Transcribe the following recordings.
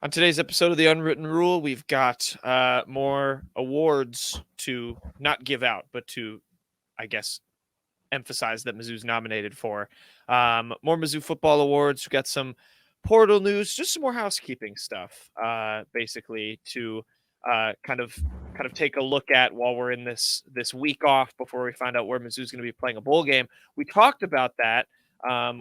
On today's episode of The Unwritten Rule, we've got more awards to not give out, but to, I guess, emphasize that Mizzou's nominated for. More Mizzou football awards. We've got some portal news, just some more housekeeping stuff, basically, to kind of take a look at while we're in this week off before we find out where Mizzou's going to be playing a bowl game. We talked about that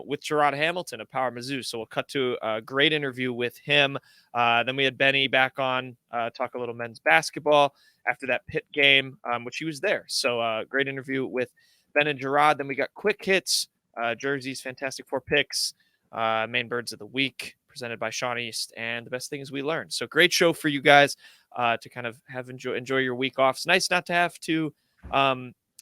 with Jarod Hamilton of Powermizzou. So we'll cut to a great interview with him. Then we had Benny back on, talk a little men's basketball after that Pitt game, which he was there. So great interview with Ben and Jarod. Then we got quick hits, Jersey's Fantastic Four picks, main birds of the week presented by Sean East, and the best things we learned. So great show for you guys to kind of have enjoy your week off. It's nice not to have to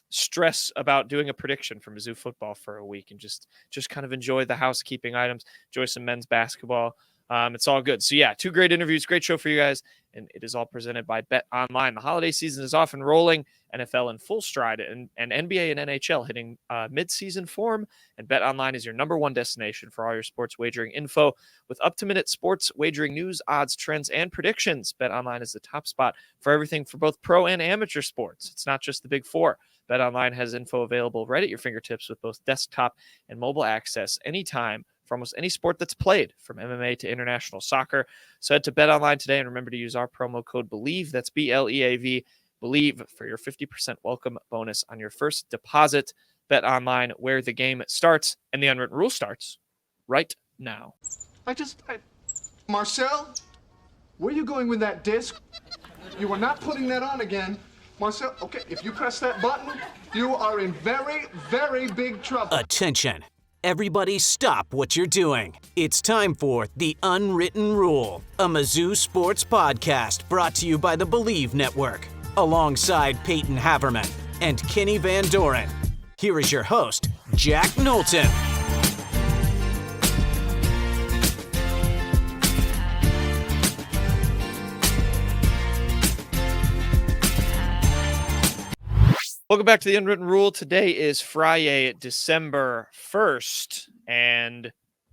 stress about doing a prediction for Mizzou football for a week and just kind of enjoy the housekeeping items, enjoy some men's basketball. It's all good. So yeah, two great interviews, great show for you guys. And it is all presented by Bet Online. The holiday season is off and rolling, NFL in full stride, and NBA and NHL hitting mid-season form. And Bet Online is your number one destination for all your sports wagering info. With up-to-minute sports wagering news, odds, trends, and predictions, Bet Online is the top spot for everything for both pro and amateur sports. It's not just the big four. Bet Online has info available right at your fingertips with both desktop and mobile access anytime for almost any sport that's played, from MMA to international soccer. So head to Bet Online today and remember to use our promo code BELIEVE, that's BLEAV, BELIEVE, for your 50% welcome bonus on your first deposit. Bet Online, where the game starts, and the Unwritten Rule starts right now. Marcel, where are you going with that disc? You are not putting that on again. Marcel, okay, if you press that button, you are in very, very big trouble. Attention. Everybody stop what you're doing. It's time for The Unwritten Rule, a Mizzou sports podcast brought to you by the Believe Network, alongside Payton Haverman and Kenny Van Doren. Here is your host, Jack Knowlton. Welcome back to the Unwritten Rule. Today is Friday, December 1st, and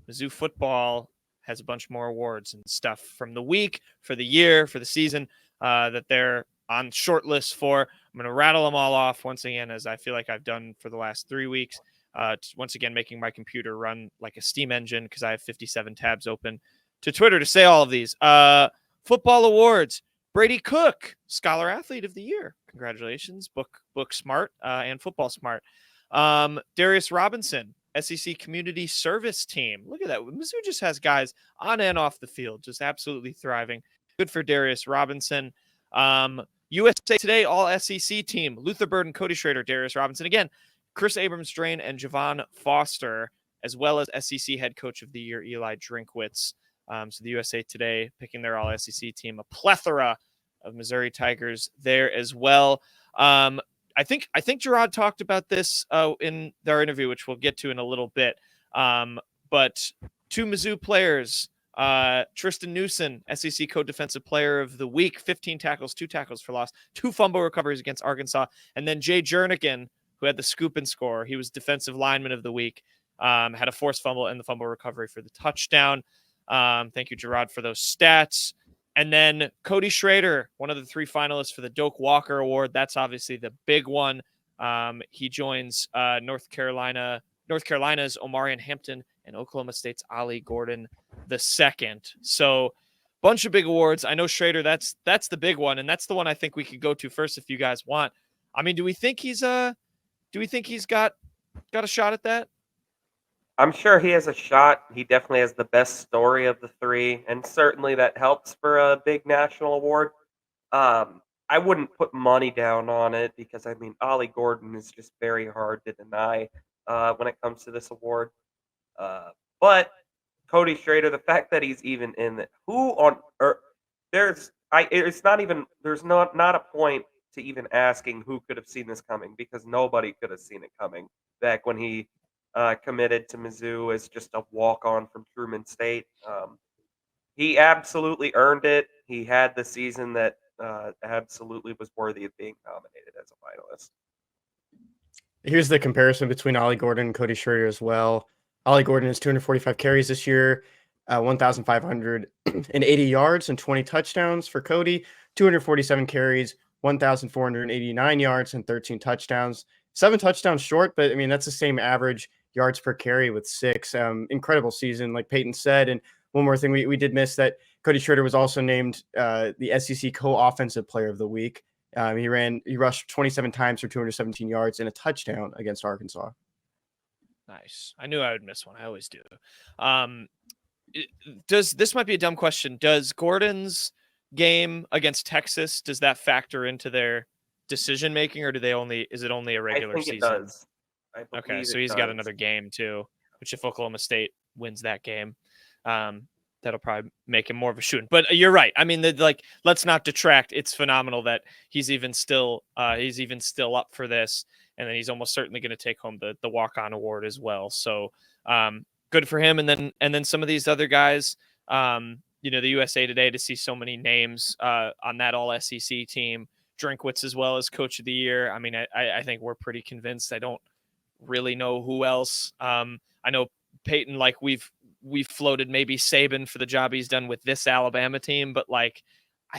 Mizzou football has a bunch more awards and stuff from the week, for the year, for the season that they're on short lists for. I'm going to rattle them all off once again, as I feel like I've done for the last 3 weeks. Once again, making my computer run like a steam engine because I have 57 tabs open to Twitter to say all of these. Football awards. Brady Cook, Scholar Athlete of the Year. Congratulations. Book smart and football smart. Darius Robinson, SEC Community Service Team. Look at that. Mizzou just has guys on and off the field, just absolutely thriving. Good for Darius Robinson. USA Today All SEC Team. Luther Bird and Cody Schrader, Darius Robinson. Again, Chris Abrams-Drain and Javon Foster, as well as SEC Head Coach of the Year, Eli Drinkwitz. So the USA Today picking their all SEC team, a plethora of Missouri Tigers there as well. I think Jarod talked about this in their interview, which we'll get to in a little bit. But two Mizzou players, Tristan Newson, SEC Co-Defensive Player of the Week, 15 tackles, 2 tackles for loss, 2 fumble recoveries against Arkansas. And then Jay Jernigan, who had the scoop and score. He was Defensive Lineman of the Week, had a forced fumble and the fumble recovery for the touchdown. Thank you, Jarod, for those stats. And then Cody Schrader, one of the 3 finalists for the Doak Walker Award. That's obviously the big one. He joins North Carolina's Omarion Hampton and Oklahoma State's Ollie Gordon II. So bunch of big awards. I know Schrader, that's the big one, and that's the one I think we could go to first if you guys want. I mean, do we think he's got a shot at that? I'm sure he has a shot. He definitely has the best story of the 3, and certainly that helps for a big national award. I wouldn't put money down on it because, I mean, Ollie Gordon is just very hard to deny when it comes to this award. But Cody Schrader, the fact that he's even in it, who on earth? There's not a point to even asking who could have seen this coming, because nobody could have seen it coming back when he committed to Mizzou as just a walk-on from Truman State. He absolutely earned it. He had the season that absolutely was worthy of being nominated as a finalist. Here's the comparison between Ollie Gordon and Cody Schrader as well. Ollie Gordon has 245 carries this year, 1,580 yards and 20 touchdowns for Cody, 247 carries, 1,489 yards and 13 touchdowns. 7 touchdowns short, but I mean, that's the same average yards per carry with 6. Incredible season, like Payton said. And one more thing, we did miss that Cody Schrader was also named the SEC co-offensive player of the week. He rushed 27 times for 217 yards and a touchdown against Arkansas. Nice. I knew I would miss one. I always do. This might be a dumb question. Does Gordon's game against Texas, does that factor into their decision making, or is it only a regular season? It does. Okay, so he's got another game too, which if Oklahoma State wins that game, that'll probably make him more of a shooting. But you're right. I mean, let's not detract. It's phenomenal that he's even still up for this, and then he's almost certainly going to take home the walk-on award as well. So good for him. And then some of these other guys, the USA Today, to see so many names on that all SEC team, Drinkwitz as well as Coach of the Year. I mean, I think we're pretty convinced. I don't really know who else. I know Payton, like we've floated maybe Saban for the job he's done with this Alabama team, but I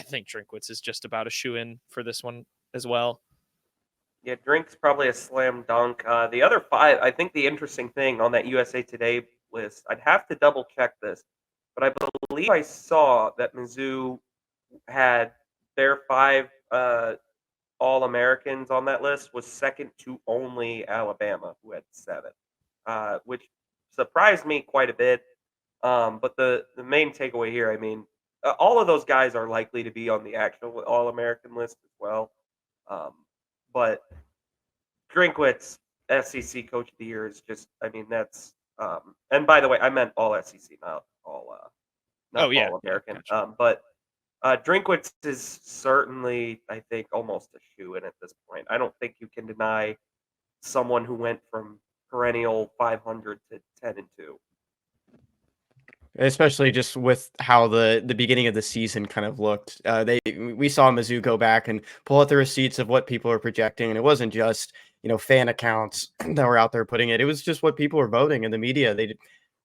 think Drinkwitz is just about a shoe-in for this one as well. Yeah, Drink's probably a slam dunk. The other 5, I think the interesting thing on that USA Today list, I'd have to double check this, but I believe I saw that Mizzou had their 5 All-Americans on that list was second to only Alabama, who had 7, which surprised me quite a bit. But the main takeaway here, I mean, all of those guys are likely to be on the actual All-American list as well. But Drinkwitz, SEC Coach of the Year, is just, I mean, that's and by the way, I meant all SEC, not all All-American. Gotcha. But Drinkwitz is certainly, I think, almost a shoo-in at this point. I don't think you can deny someone who went from perennial 500 to 10-2. Especially just with how the beginning of the season kind of looked. We saw Mizzou go back and pull out the receipts of what people were projecting, and it wasn't just fan accounts that were out there putting it. It was just what people were voting in the media.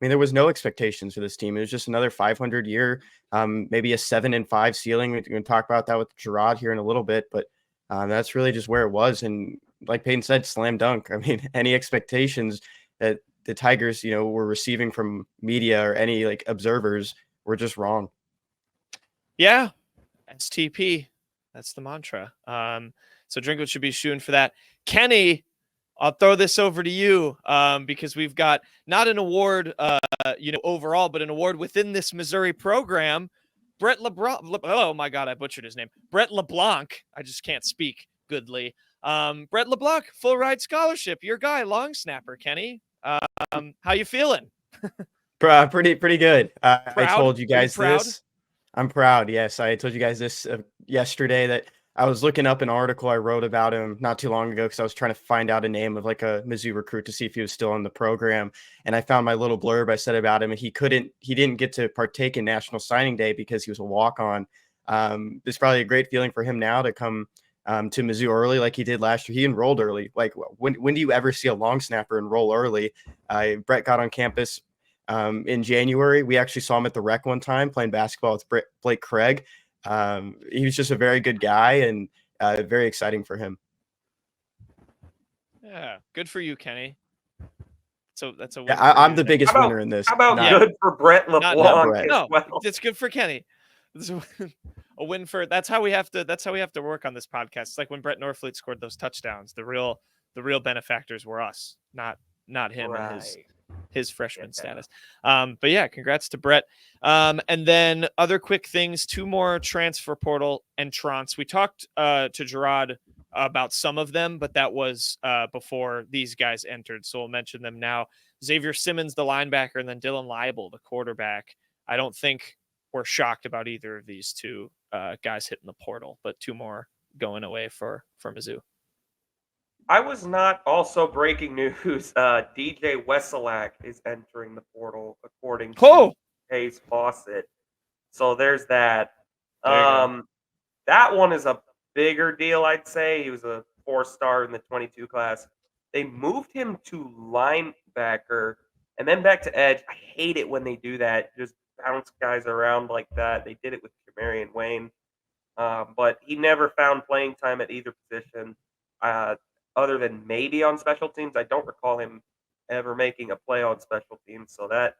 There was no expectations for this team. It was just another 500 year, maybe a 7-5 ceiling. We're going to talk about that with Jarod here in a little bit, but that's really just where it was. And like Payton said, slam dunk. I mean, any expectations that the Tigers, were receiving from media or any observers were just wrong. Yeah, STP. That's the mantra. So Drinkwitz should be shooting for that. Kenny, I'll throw this over to you because we've got not an award, overall, but an award within this Missouri program. Brett LeBlanc. Oh my God, I butchered his name. Brett LeBlanc. I just can't speak goodly. Brett LeBlanc, full ride scholarship. Your guy, long snapper, Kenny. How you feeling? Pretty good. I told you guys proud? this. I'm proud. Yes, I told you guys this yesterday that I was looking up an article I wrote about him not too long ago because I was trying to find out a name of a Mizzou recruit to see if he was still in the program. And I found my little blurb I said about him, and he didn't get to partake in National Signing Day because he was a walk-on. It's probably a great feeling for him now to come to Mizzou early like he did last year. He enrolled early. When do you ever see a long snapper enroll early? Brett got on campus in January. We actually saw him at the Rec one time playing basketball with Blake Craig. He was just a very good guy and very exciting for him. Yeah, good for you, Kenny. So that's a win. Yeah, I'm the biggest winner in this. How about good for Brett LeBlanc? Brett. No, well? it's good for Kenny. It's a win for. That's how we have to work on this podcast. It's like when Brett Norfleet scored those touchdowns. The real benefactors were us, not him and his freshman status. But yeah, congrats to Brett. And then other quick things, 2 more transfer portal entrants. We talked to Jarod about some of them, but that was before these guys entered. So we'll mention them now. Xavier Simmons, the linebacker, and then Dylan Leibel, the quarterback. I don't think we're shocked about either of these 2 guys hitting the portal, but 2 more going away for Mizzou. I was not also breaking news. DJ Wesolak is entering the portal according to Hayes Fawcett. So there's that. That one is a bigger deal, I'd say. He was a 4-star in the 22 class. They moved him to linebacker and then back to edge. I hate it when they do that. Just bounce guys around like that. They did it with Gerry and Wayne, but he never found playing time at either position, other than maybe on special teams. I don't recall him ever making a play on special teams, so that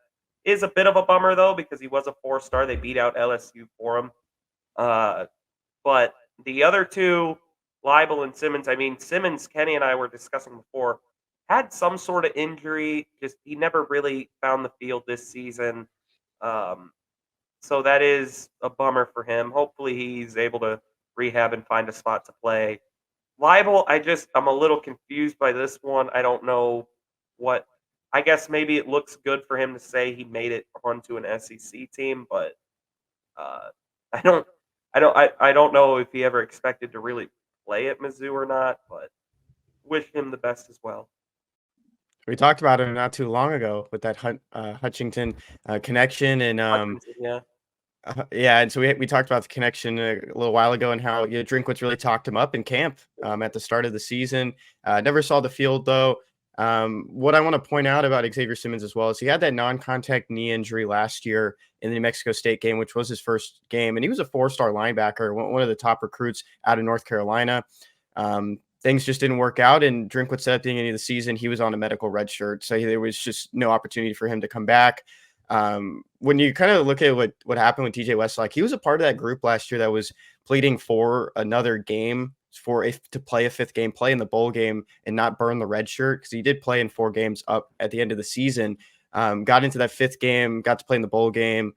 is a bit of a bummer though, because he was a 4-star. They beat out LSU for him. But the other two, Leibel and Simmons, I mean, Simmons, Kenny and I were discussing before, had some sort of injury. Just he never really found the field this season. So that is a bummer for him. Hopefully he's able to rehab and find a spot to play. Leibel, I'm a little confused by this one. I don't know what. I guess maybe it looks good for him to say he made it onto an SEC team, but I don't know if he ever expected to really play at Mizzou or not. But wish him the best as well. We talked about him not too long ago with that Hutchinson connection, and and so we talked about the connection a little while ago and how Drinkwitz really talked him up in camp at the start of the season. Never saw the field though. What I want to point out about Xavier Simmons as well is he had that non-contact knee injury last year in the New Mexico State game, which was his first game, and he was a 4-star linebacker, one of the top recruits out of North Carolina. Things just didn't work out, and Drinkwitz said at the beginning of the season he was on a medical red shirt, so there was just no opportunity for him to come back. When you kind of look at what happened with DJ Westlake, he was a part of that group last year that was pleading for another game to play a 5th game, play in the bowl game, and not burn the red shirt, because he did play in 4 games up at the end of the season. Got into that 5th game, got to play in the bowl game.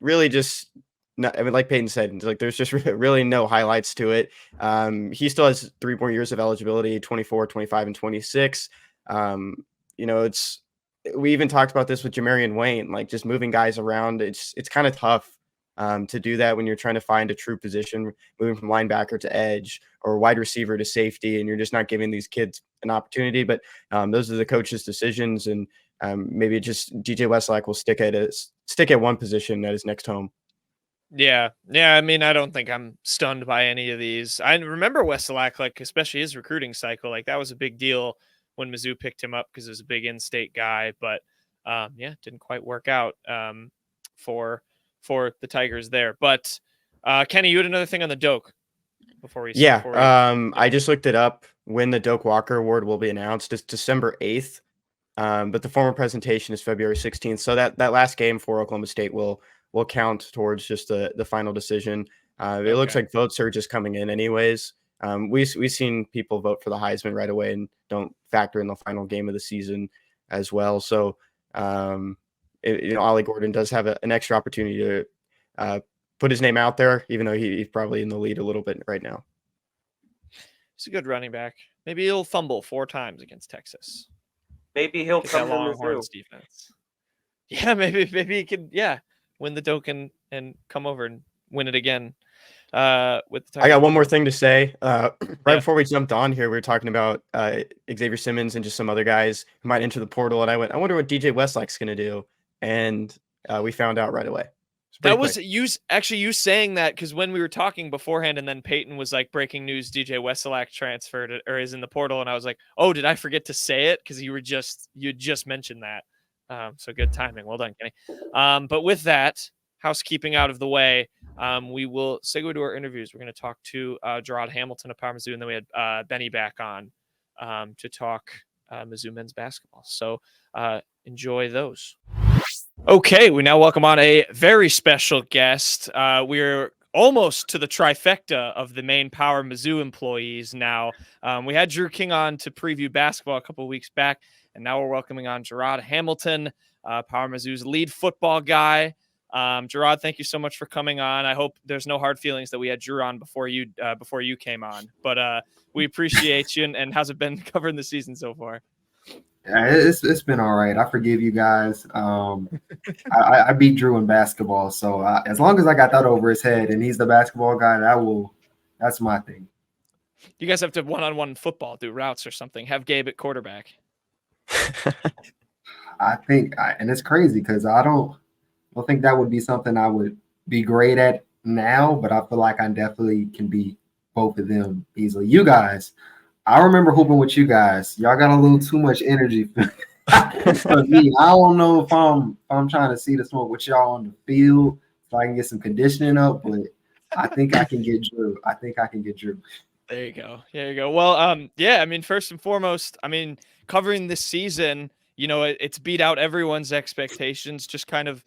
Really just not, I mean, like Payton said, like there's just really no highlights to it. He still has 3 more years of eligibility, 24, 25, and 26. We even talked about this with Gerry and Wayne, like just moving guys around. It's kind of tough to do that when you're trying to find a true position, moving from linebacker to edge or wide receiver to safety, and you're just not giving these kids an opportunity. But those are the coach's decisions, and maybe just DJ Westlake will stick at one position at his next home. Yeah. I mean, I don't think I'm stunned by any of these. I remember Westlake, like especially his recruiting cycle, like that was a big deal when Mizzou picked him up because he was a big in-state guy. But didn't quite work out for the Tigers there. But Kenny, you had another thing on the Doak before we. I just looked it up when the Doak Walker Award will be announced. It's December 8th, but the formal presentation is February 16th. So that last game for Oklahoma State will count towards just the final decision. It looks like votes are just coming in anyways. We've seen people vote for the Heisman right away and don't factor in the final game of the season as well. So Ollie Gordon does have an extra opportunity to put his name out there, even though he's probably in the lead a little bit right now. He's a good running back. Maybe he'll fumble 4 times against Texas. Maybe he'll come to Longhorns defense. Yeah, maybe he could. Yeah, win the Doak and come over and win it again. With the I got one more thing to say. Before we jumped on here, we were talking about Xavier Simmons and just some other guys who might enter the portal, and I wonder what DJ Westlake's going to do, and we found out right away. That was you saying that, because when we were talking beforehand, and then Payton was like, breaking news, DJ Westlake transferred or is in the portal, and I was like, oh, did I forget to say it? Because you just mentioned that. So good timing. Well done, Kenny. But with that housekeeping out of the way, we will segue to our interviews. We're going to talk to Jarod Hamilton of Powermizzou, and then we had Benny back on to talk Mizzou men's basketball. So enjoy those. Okay, we now welcome on a very special guest. We're almost to the trifecta of the main Powermizzou employees now. We had Drew King on to preview basketball a couple of weeks back, and now we're welcoming on Jarod Hamilton, Powermizzou's lead football guy. Jarod, thank you so much for coming on. I hope there's no hard feelings that we had Drew on before you came on, but we appreciate you. And how's it been covering the season so far? Yeah, it's been all right. I forgive you guys. I beat Drew in basketball, so as long as I got that over his head and he's the basketball guy, that's my thing. You guys have to one-on-one football, do routes or something. Have Gabe at quarterback. I think, and it's crazy because I don't think that would be something I would be great at now, but I feel like I definitely can beat both of them easily. You guys, I remember hooping with you guys. Y'all got a little too much energy. For me, I don't know if I'm trying to see the smoke with y'all on the field so I can get some conditioning up, but I think I can get Drew. There you go. There you go. Well, yeah, I mean, first and foremost, I mean, covering this season, it's beat out everyone's expectations. Just kind of,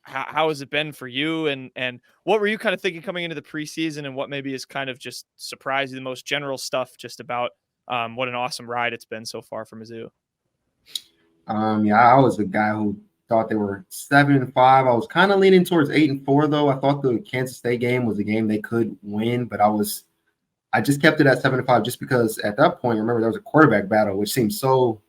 how has it been for you? And what were you kind of thinking coming into the preseason, and what maybe is kind of just surprised you the most, general stuff just about what an awesome ride it's been so far for Mizzou? Yeah, I was the guy who thought they were 7-5. I was kind of leaning towards 8-4, though. I thought the Kansas State game was a game they could win, but I just kept it at 7-5 just because at that point, remember, there was a quarterback battle, which seems so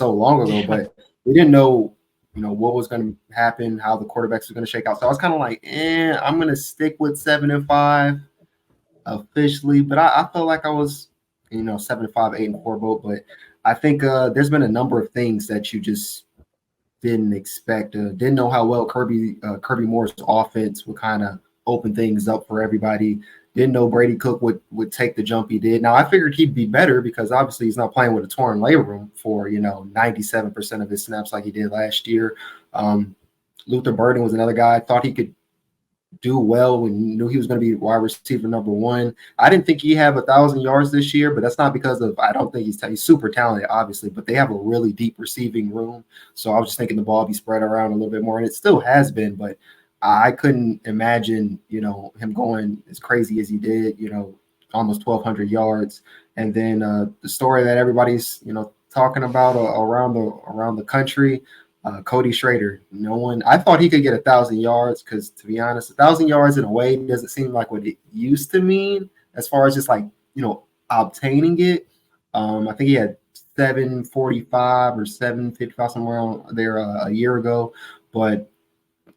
long ago, but we didn't know, what was going to happen, how the quarterbacks were going to shake out. So I was kind of like, I'm going to stick with 7-5 officially, but I felt like I was, 7-5, 8-4 boat. But I think there's been a number of things that you just didn't expect. Didn't know how well Kirby Moore's offense would kind of open things up for everybody. Didn't know Brady Cook would take the jump he did. Now, I figured he'd be better because obviously he's not playing with a torn labrum for, 97% of his snaps like he did last year. Luther Burden was another guy I thought he could do well and knew he was going to be wide receiver number one. I didn't think he'd have 1,000 yards this year, but that's not because of – I don't think he's super talented, obviously, but they have a really deep receiving room. So I was just thinking the ball be spread around a little bit more, and it still has been, but I couldn't imagine, him going as crazy as he did, almost 1,200 yards. And then the story that everybody's, talking about around the country, Cody Schrader. I thought he could get 1,000 yards because, to be honest, 1,000 yards in a way doesn't seem like what it used to mean as far as just like, obtaining it. I think he had 745 or 755 somewhere around there a year ago, but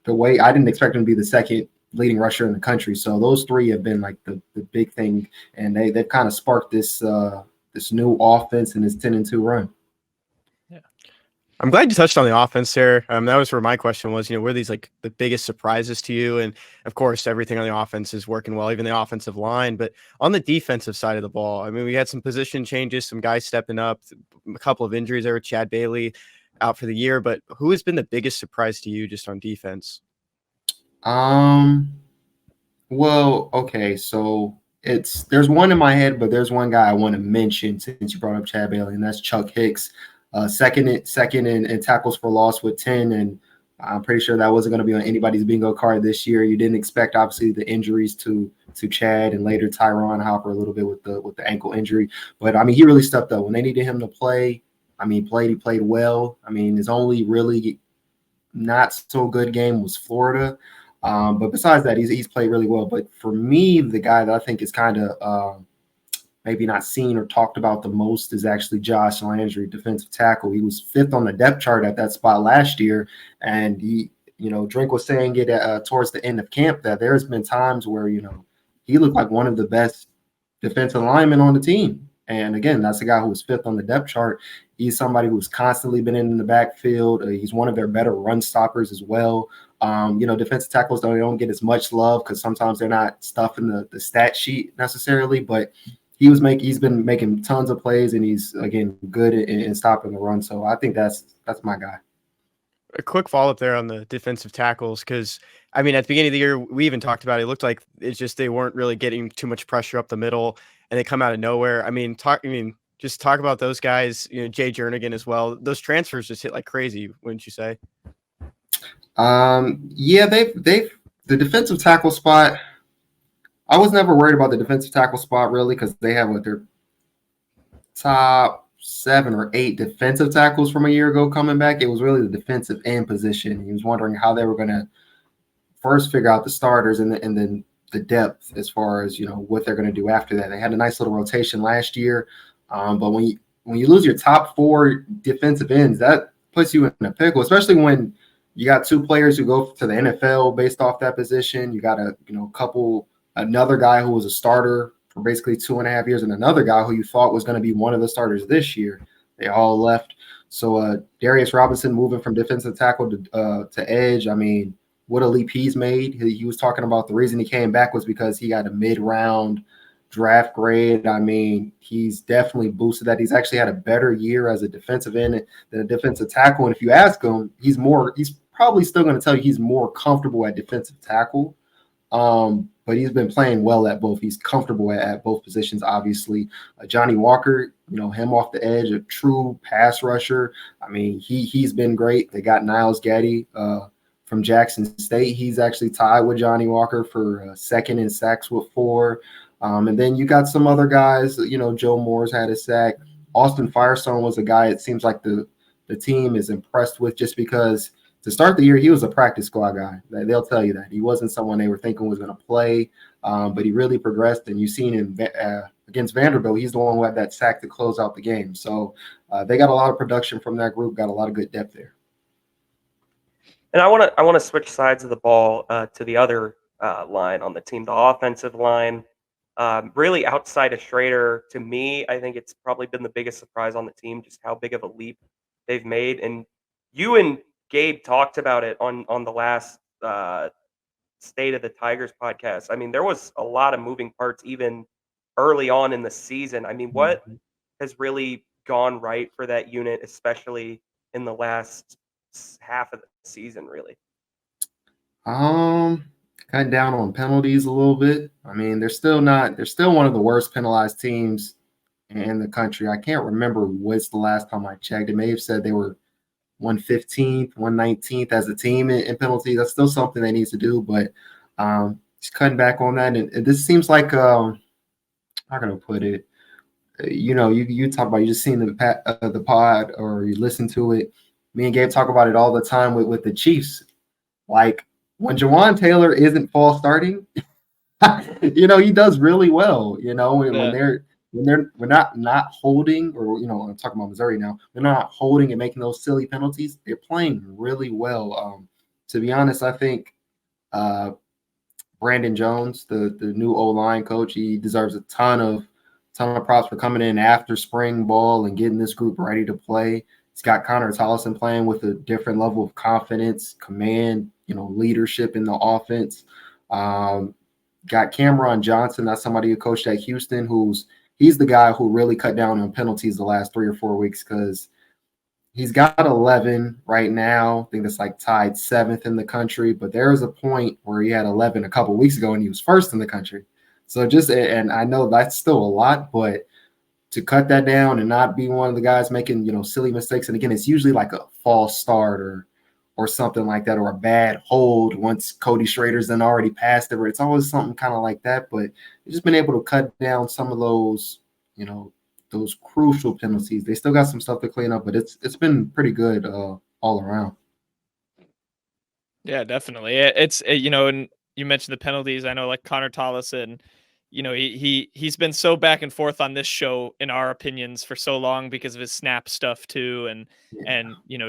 the way I didn't expect him to be the second leading rusher in the country. So those three have been like the big thing, and they've kind of sparked this new offense and this 10-2 run. Yeah, I'm glad you touched on the offense there. That was where my question was. Were these like the biggest surprises to you? And of course, everything on the offense is working well, even the offensive line. But on the defensive side of the ball, I mean, we had some position changes, some guys stepping up, a couple of injuries there with Chad Bailey out for the year, but who has been the biggest surprise to you just on defense? Well, okay, so there's one in my head, but there's one guy I want to mention since you brought up Chad Bailey, and that's Chuck Hicks, second in tackles for loss with 10, and I'm pretty sure that wasn't going to be on anybody's bingo card this year. You didn't expect, obviously, the injuries to Chad and later Tyron Hopper a little bit with the ankle injury, but I mean, he really stepped up when they needed him to play. He played well. I mean, his only really not so good game was Florida. But besides that, he's played really well. But for me, the guy that I think is kind of maybe not seen or talked about the most is actually Josh Landry, defensive tackle. He was 5th on the depth chart at that spot last year. And Drink was saying it towards the end of camp that there's been times where, he looked like one of the best defensive linemen on the team. And again, that's a guy who was 5th on the depth chart. He's somebody who's constantly been in the backfield. He's one of their better run stoppers as well. Defensive tackles don't get as much love because sometimes they're not stuffing the stat sheet necessarily, but he's been making tons of plays, and he's, again, good in stopping the run. So I think that's my guy. A quick follow-up there on the defensive tackles, because I mean, at the beginning of the year, we even talked about it. It looked like it's just they weren't really getting too much pressure up the middle, and they come out of nowhere. Just talk about those guys. Jay Jernigan as well. Those transfers just hit like crazy, wouldn't you say? Yeah, the defensive tackle spot. I was never worried about the defensive tackle spot really because they have their top 7 or 8 defensive tackles from a year ago coming back. It was really the defensive end position. He was wondering how they were going to first figure out the starters and then the depth as far as what they're going to do after that. They had a nice little rotation last year, but when you lose your top 4 defensive ends, that puts you in a pickle, especially when you got 2 players who go to the NFL based off that position. You got another guy who was a starter for basically 2.5 years, and another guy who you thought was going to be one of the starters this year. They all left. So Darius Robinson moving from defensive tackle to edge. I mean, what a leap he's made. He was talking about the reason he came back was because he got a mid-round draft grade. I mean, he's definitely boosted that. He's actually had a better year as a defensive end than a defensive tackle. And if you ask him, he's probably still going to tell you he's more comfortable at defensive tackle. But he's been playing well at both. He's comfortable at both positions, obviously. Johnny Walker, him off the edge, a true pass rusher. I mean, he's been great. They got Niles Gaddy from Jackson State. He's actually tied with Johnny Walker for second in sacks with 4. And then you got some other guys. Joe Moore's had a sack. Austin Firestone was a guy it seems like the team is impressed with just because to start the year, he was a practice squad guy. They'll tell you that. He wasn't someone they were thinking was going to play, but he really progressed. And you've seen him against Vanderbilt. He's the one who had that sack to close out the game. So they got a lot of production from that group, got a lot of good depth there. And I want to switch sides of the ball to the other line on the team, the offensive line. Really outside of Schrader, to me, I think it's probably been the biggest surprise on the team, just how big of a leap they've made. And you and Gabe talked about it on the last State of the Tigers podcast. I mean, there was a lot of moving parts even early on in the season. I mean, what has really gone right for that unit, especially in the last half of the season, really? Cut down on penalties a little bit. I mean, they're still one of the worst penalized teams in the country. I can't remember what's the last time I checked. It may have said they were 115th, 119th as a team in penalties. That's still something they need to do, but just cutting back on that. And this seems like how can I put it? You talk about you just seen the pod or you listen to it. Me and Gabe talk about it all the time with the Chiefs. Like when Jawan Taylor isn't false starting, he does really well. When we're not holding, or I'm talking about Missouri now, they're not holding and making those silly penalties. They're playing really well. To be honest, I think Brandon Jones, the new O-line coach, he deserves a ton of props for coming in after spring ball and getting this group ready to play. He's got Connor Tollison playing with a different level of confidence, command, leadership in the offense. Got Cameron Johnson, that's somebody who coached at Houston, he's the guy who really cut down on penalties the last 3 or 4 weeks because he's got 11 right now. I think that's like tied 7th in the country, but there was a point where he had 11 a couple weeks ago and he was 1st in the country. So and I know that's still a lot, but to cut that down and not be one of the guys making, silly mistakes. And again, it's usually like a false start or something like that, or a bad hold once Cody Schrader's then already passed it. It's always something kind of like that, but he's just been able to cut down some of those, those crucial penalties. They still got some stuff to clean up, but it's been pretty good all around. Yeah, definitely. It's and you mentioned the penalties. I know like Connor Tollison, he's been so back and forth on this show in our opinions for so long because of his snap stuff too, and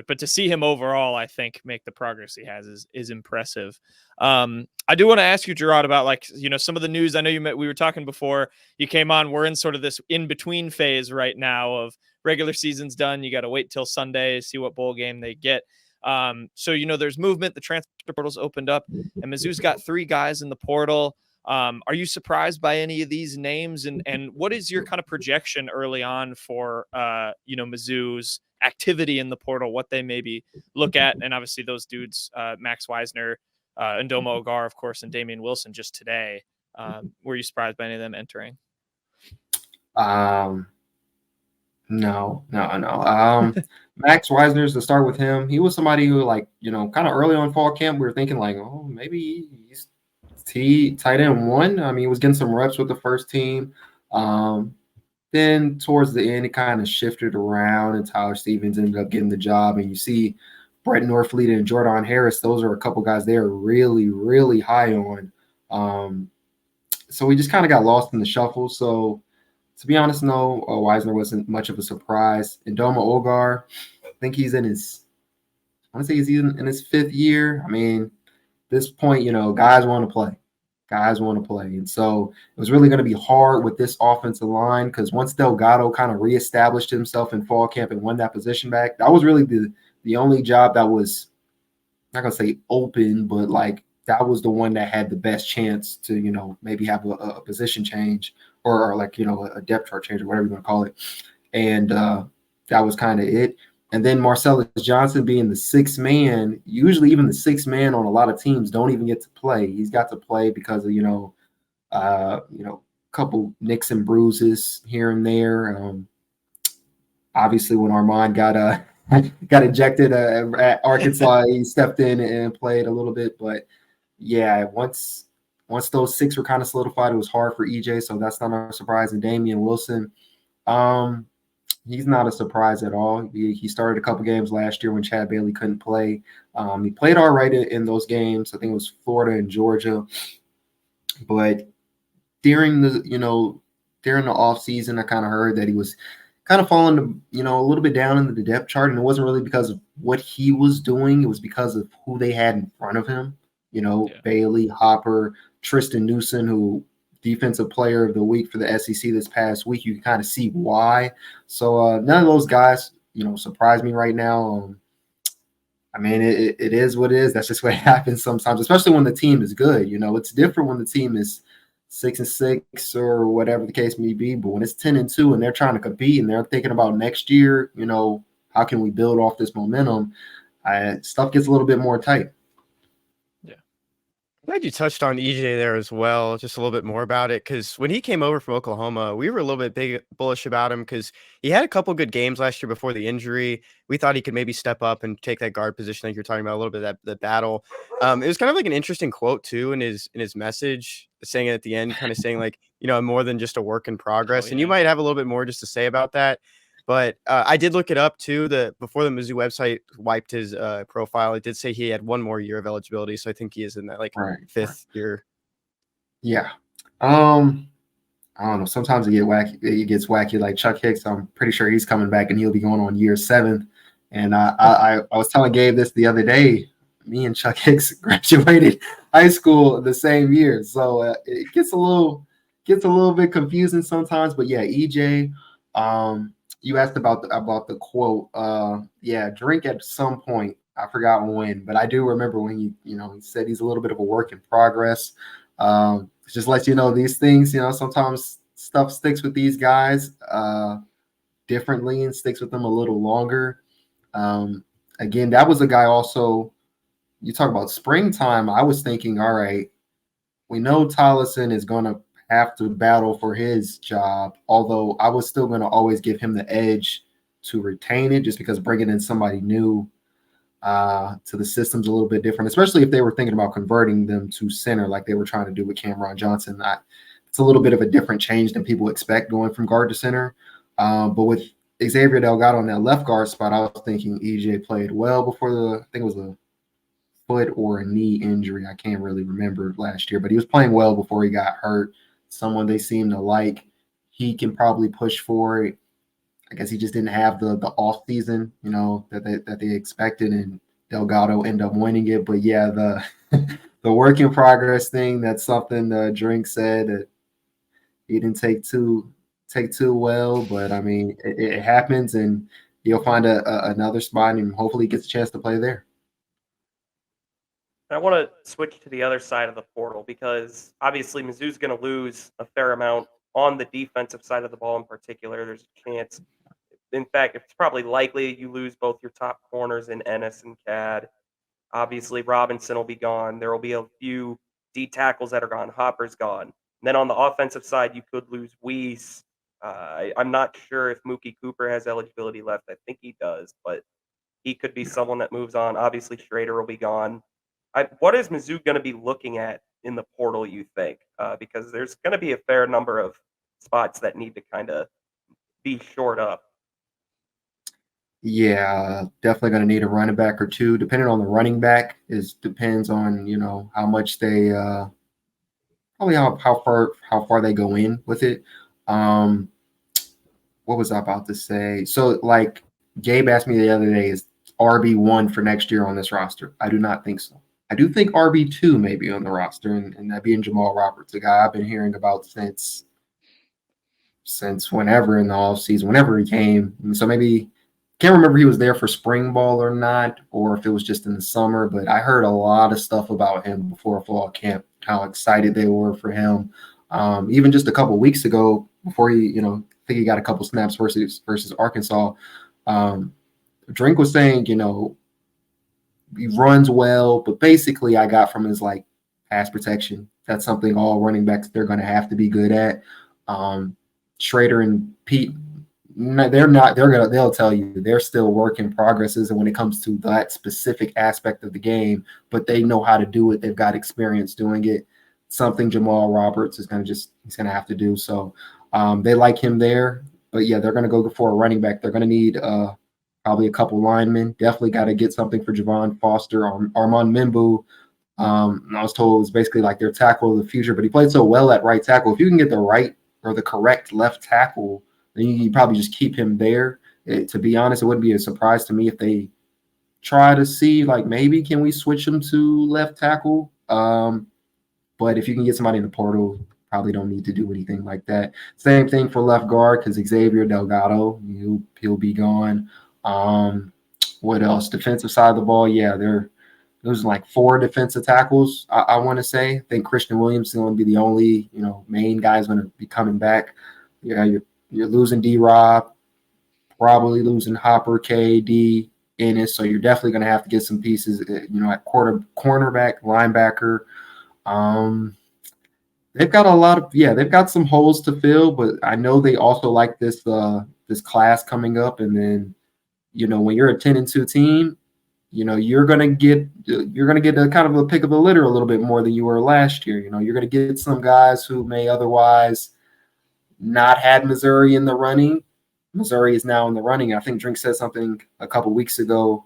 but to see him overall, I think make the progress he has is impressive. I do want to ask you, Jarod, about some of the news. I know we were talking before you came on. We're in sort of this in between phase right now of regular season's done. You got to wait till Sunday, see what bowl game they get. So there's movement. The transfer portal's opened up, and Mizzou's got 3 guys in the portal. Are you surprised by any of these names? And what is your kind of projection early on for, Mizzou's activity in the portal, what they maybe look at? And obviously those dudes, Max Wisner, Ndoma Ogar, of course, and Damian Wilson just today. Were you surprised by any of them entering? No. Max Wisner's to start with him. He was somebody who kind of early on fall camp, we were thinking maybe he's tight end 1. I mean, he was getting some reps with the first team. Then towards the end, it kind of shifted around, and Tyler Stevens ended up getting the job. And you see Brett Norfleet and Jordan Harris; those are a couple guys they are really, really high on. So we just kind of got lost in the shuffle. So to be honest, no, Wisner wasn't much of a surprise. Ndoma Ogar, I think he's in his 5th year. I mean, at this point, guys want to play. And so it was really going to be hard with this offensive line because once Delgado kind of reestablished himself in fall camp and won that position back, that was really the only job that was, not going to say open, but that was the one that had the best chance to, maybe have a position change or like, a depth chart change or whatever you want to call it. And that was kind of it. And then Marcellus Johnson being the sixth man, usually even the sixth man on a lot of teams don't even get to play. He's got to play because of, a couple nicks and bruises here and there. Obviously, when Armand got ejected at Arkansas, he stepped in and played a little bit. But yeah, once those six were kind of solidified, it was hard for EJ, so that's not a surprise. And Damian Wilson, he's not a surprise at all. He started a couple games last year when Chad Bailey couldn't play. He played all right in those games. I think it was Florida and Georgia. But during the off season, I kind of heard that he was kind of falling to, a little bit down in the depth chart, and it wasn't really because of what he was doing. It was because of who they had in front of him. Bailey, Hopper, Tristan Newsom, who Defensive Player of the Week for the SEC this past week. You can kind of see why. So none of those guys, surprise me right now. I mean, it is what it is. That's just what happens sometimes, especially when the team is good. It's different when the team is 6-6 or whatever the case may be. But when it's 10-2 and they're trying to compete and they're thinking about next year, how can we build off this momentum? Stuff gets a little bit more tight. Glad you touched on EJ there as well, just a little bit more about it, because when he came over from Oklahoma, we were a little bit bullish about him because he had a couple good games last year before the injury. We thought he could maybe step up and take that guard position like you're talking about, a little bit of the battle. It was kind of like an interesting quote too in his message, saying it at the end, kind of saying like, I'm more than just a work in progress. And you might have a little bit more just to say about that. But I did look it up too. Before the Mizzou website wiped his profile, it did say he had one more year of eligibility. So I think he is in that fifth year. Yeah. I don't know. Sometimes it gets wacky. Like Chuck Hicks, I'm pretty sure he's coming back and he'll be going on year 7th. And I was telling Gabe this the other day. Me and Chuck Hicks graduated high school the same year, so it gets a little bit confusing sometimes. But yeah, EJ. You asked about the quote. Drink at some point. I forgot when, but I do remember when he said he's a little bit of a work in progress. It just lets you know these things. Sometimes stuff sticks with these guys differently and sticks with them a little longer. Again, that was a guy also. You talk about springtime. I was thinking, all right, we know Tollison is going to have to battle for his job, although I was still going to always give him the edge to retain it, just because bringing in somebody new to the system's a little bit different, especially if they were thinking about converting them to center like they were trying to do with Cameron Johnson. It's a little bit of a different change than people expect going from guard to center. But with Xavier Delgado on that left guard spot, I was thinking EJ played well before I think it was a foot or a knee injury. I can't really remember last year, but he was playing well before he got hurt. Someone they seem to like. He can probably push for it. I guess he just didn't have the off season, that they expected, and Delgado ended up winning it. But yeah, the work in progress thing, that's something Drink said that he didn't take too well. But I mean, it happens, and he'll find another spot, and hopefully he gets a chance to play there. I want to switch to the other side of the portal because obviously Mizzou's going to lose a fair amount on the defensive side of the ball in particular. There's a chance. In fact, it's probably likely you lose both your top corners in Ennis and Cad. Obviously, Robinson will be gone. There will be a few D tackles that are gone. Hopper's gone. And then on the offensive side, you could lose Weiss. I'm not sure if Mookie Cooper has eligibility left. I think he does, but he could be someone that moves on. Obviously, Schrader will be gone. What is Mizzou going to be looking at in the portal, you think? Because there's going to be a fair number of spots that need to kind of be shored up. Yeah, definitely going to need a running back or two. Depending on the running back, depends on how much they probably how far they go in with it. What was I about to say? So like Gabe asked me the other day, is RB1 for next year on this roster? I do not think so. I do think RB2 may be on the roster, and that being Jamal Roberts, a guy I've been hearing about since whenever in the offseason, whenever he came. And so maybe can't remember if he was there for spring ball or not, or if it was just in the summer, but I heard a lot of stuff about him before fall camp, how excited they were for him. Even just a couple of weeks ago, before he, I think he got a couple snaps versus Arkansas. Drink was saying, he runs well, but basically I got from his like pass protection. That's something all running backs they're going to have to be good at. Schrader and Pete, they'll tell you they're still work in progresses, and when it comes to that specific aspect of the game, but they know how to do it. They've got experience doing it. Something Jamal Roberts is he's going to have to do. So they like him there, but yeah, they're going to go for a running back. They're going to need probably a couple linemen. Definitely got to get something for Javon Foster or Armand Mimbu. I was told it was basically like their tackle of the future, but he played so well at right tackle. If you can get the right or the correct left tackle, then you probably just keep him there. To be honest, it wouldn't be a surprise to me if they try to see, like, maybe can we switch him to left tackle? But if you can get somebody in the portal, probably don't need to do anything like that. Same thing for left guard, because Xavier Delgado, he'll be gone. What else? Defensive side of the ball, yeah, there's like 4 defensive tackles, I want to say. I think Christian Williams is going to be the only, main guy is going to be coming back. Yeah, you're losing D-Rob, probably losing Hopper, KD, Ennis, so you're definitely going to have to get some pieces, at cornerback, linebacker. They've got some holes to fill, but I know they also like this class coming up. And then, when you're a 10-2 team, you're gonna get a kind of a pick of the litter a little bit more than you were last year. You're gonna get some guys who may otherwise not had Missouri in the running. Missouri is now in the running. I think Drink said something a couple weeks ago.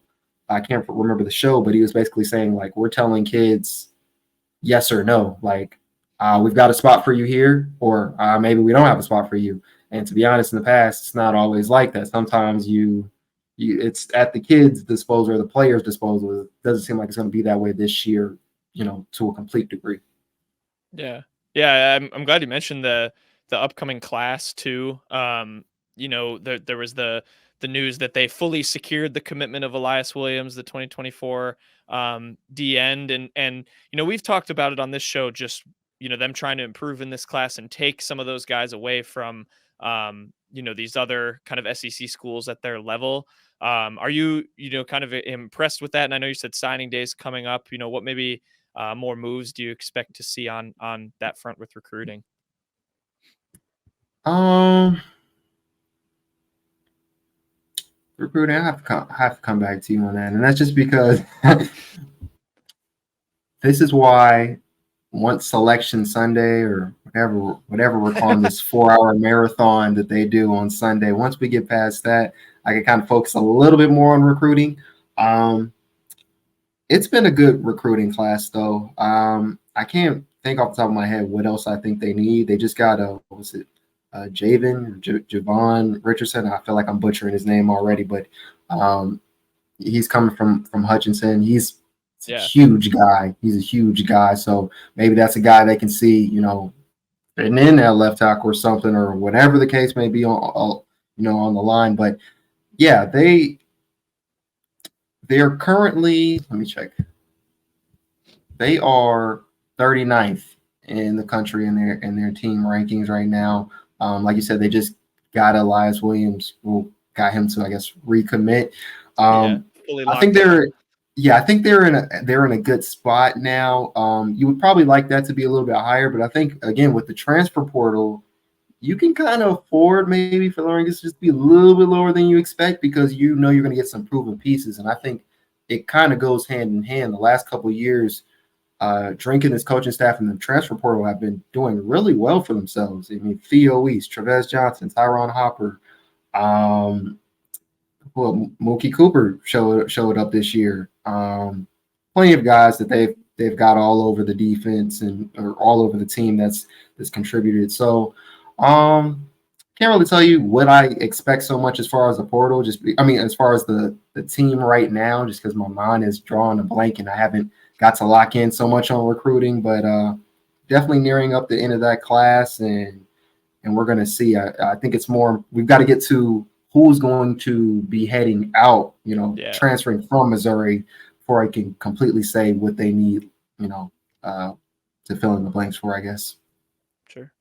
I can't remember the show, but he was basically saying, like, we're telling kids yes or no. Like, we've got a spot for you here, or maybe we don't have a spot for you. And to be honest, in the past, it's not always like that. Sometimes it's at the kids' disposal or the players' disposal. It doesn't seem like it's going to be that way this year, to a complete degree. Yeah. I'm glad you mentioned the upcoming class too. There was the news that they fully secured the commitment of Elias Williams, the 2024 D end, and we've talked about it on this show. Just them trying to improve in this class and take some of those guys away from these other kind of SEC schools at their level. Are you kind of impressed with that? And I know you said signing days coming up. What maybe more moves do you expect to see on that front with recruiting? Recruiting, I have to come back to you on that, and that's just because this is why once Selection Sunday or whatever we're calling this 4-hour marathon that they do on Sunday, once we get past that, I can kind of focus a little bit more on recruiting. It's been a good recruiting class, though. I can't think off the top of my head what else I think they need. They just got Javon Richardson. I feel like I'm butchering his name already, but he's coming from Hutchinson. He's a huge guy. He's a huge guy. So maybe that's a guy they can see, fitting in that left tackle or something, or whatever the case may be on the line. But yeah, they're currently, let me check. They are 39th in the country in their team rankings right now. Like you said, they just got Elias Williams, who got him to, I guess, recommit. I think they're in a good spot now. You would probably like that to be a little bit higher, but I think, again, with the transfer portal, you can kind of afford maybe for Lawrence to just be a little bit lower than you expect, because you're going to get some proven pieces. And I think it kind of goes hand in hand. The last couple of years, Drink and his coaching staff and the transfer portal have been doing really well for themselves. I mean, Theo East, Trevez Johnson, Tyron Hopper, Mookie Cooper showed up this year. Plenty of guys that they've got all over the defense or all over the team that's contributed. So can't really tell you what I expect so much as far as the portal. As far as the team right now, just because my mind is drawing a blank and I haven't got to lock in so much on recruiting, but definitely nearing up the end of that class, and we're going to see. I think it's more, we've got to get to who's going to be heading out, transferring from Missouri, before I can completely say what they need, to fill in the blanks for, I guess. Sure.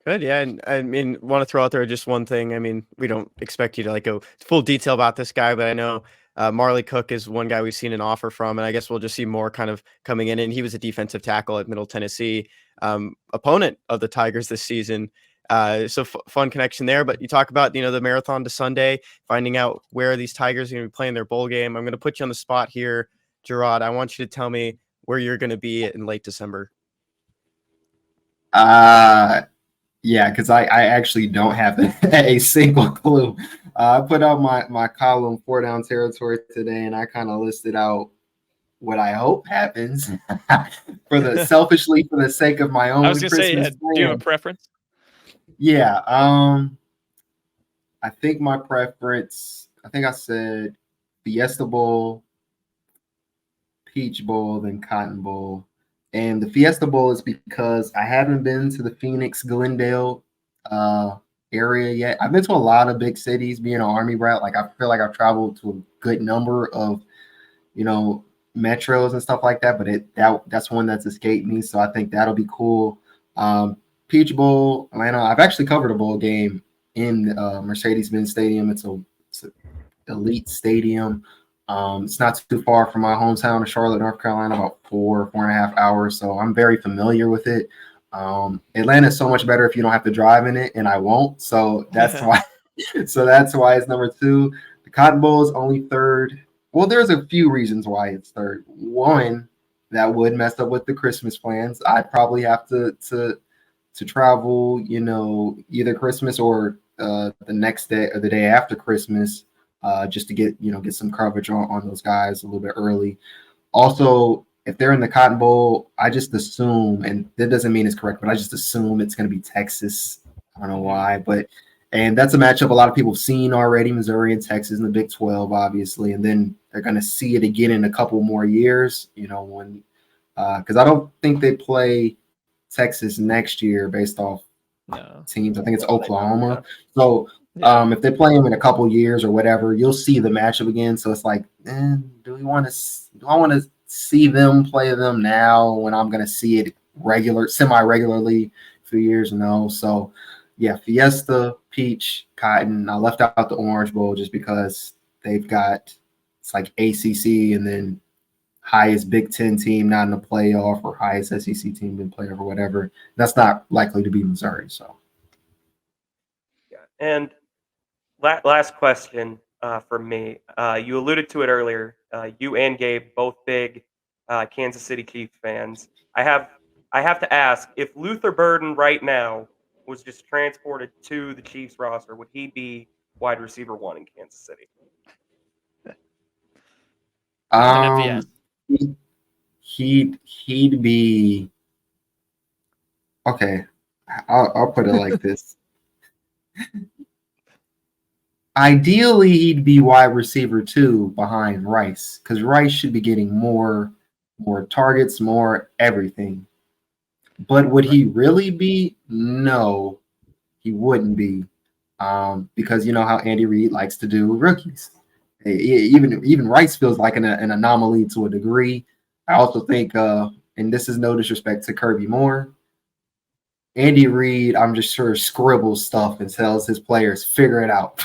Good, yeah, and I mean, want to throw out there just one thing. I mean, we don't expect you to like go full detail about this guy, but I know Marley Cook is one guy we've seen an offer from, and I guess we'll just see more kind of coming in. And he was a defensive tackle at Middle Tennessee, opponent of the Tigers this season. So fun connection there. But you talk about the marathon to Sunday, finding out where these Tigers are going to be playing their bowl game. I'm going to put you on the spot here, Jarod. I want you to tell me where you're going to be in late December. Yeah, because I actually don't have a single clue. I put out my column 4 Down Territory today, and I kind of listed out what I hope happens selfishly for the sake of my own. I was going to say, Christmas do you have a preference? Yeah, I think my preference. I think I said Fiesta Bowl, Peach Bowl, then Cotton Bowl. And the Fiesta Bowl is because I haven't been to the Phoenix, Glendale area yet. I've been to a lot of big cities being an Army brat. Like, I feel like I've traveled to a good number of, metros and stuff like that. But that's one that's escaped me. So I think that'll be cool. Peach Bowl, Atlanta. I've actually covered a bowl game in Mercedes-Benz Stadium. It's an elite stadium. It's not too far from my hometown of Charlotte, North Carolina, about 4.5 hours. So I'm very familiar with it. Atlanta is so much better if you don't have to drive in it, and I won't. So that's why. So that's why it's number 2. The Cotton Bowl is only 3rd. Well, there's a few reasons why it's 3rd. One, that would mess up with the Christmas plans. I'd probably have to travel, either Christmas or the next day or the day after Christmas. Just to get some coverage on those guys a little bit early. Also, if they're in the Cotton Bowl, I just assume, and that doesn't mean it's correct, but I just assume it's going to be Texas. I don't know why, and that's a matchup a lot of people have seen already, Missouri and Texas in the Big 12, obviously, and then they're going to see it again in a couple more years, when because I don't think they play Texas next year based off teams. I think it's Oklahoma. So if they play them in a couple years or whatever, you'll see the matchup again. So it's like, do I want to see them play them now when I'm going to see it semi-regularly for years? No. So yeah, Fiesta, Peach, Cotton. I left out the Orange Bowl just because they've got, it's like ACC and then highest Big Ten team not in the playoff or highest SEC team in the playoff or whatever. That's not likely to be Missouri. So yeah, and last question for me. You alluded to it earlier. You and Gabe, both big Kansas City Chiefs fans. I have to ask, if Luther Burden right now was just transported to the Chiefs roster, would he be wide receiver 1 in Kansas City? He'd be okay. I'll put it like this. Ideally, he'd be wide receiver 2 behind Rice, because Rice should be getting more targets, more everything. But would he really be? No, he wouldn't be, because you know how Andy Reid likes to do rookies. Even Rice feels like an anomaly to a degree. I also think, and this is no disrespect to Kirby Moore, Andy Reid, I'm just sure, scribbles stuff and tells his players, figure out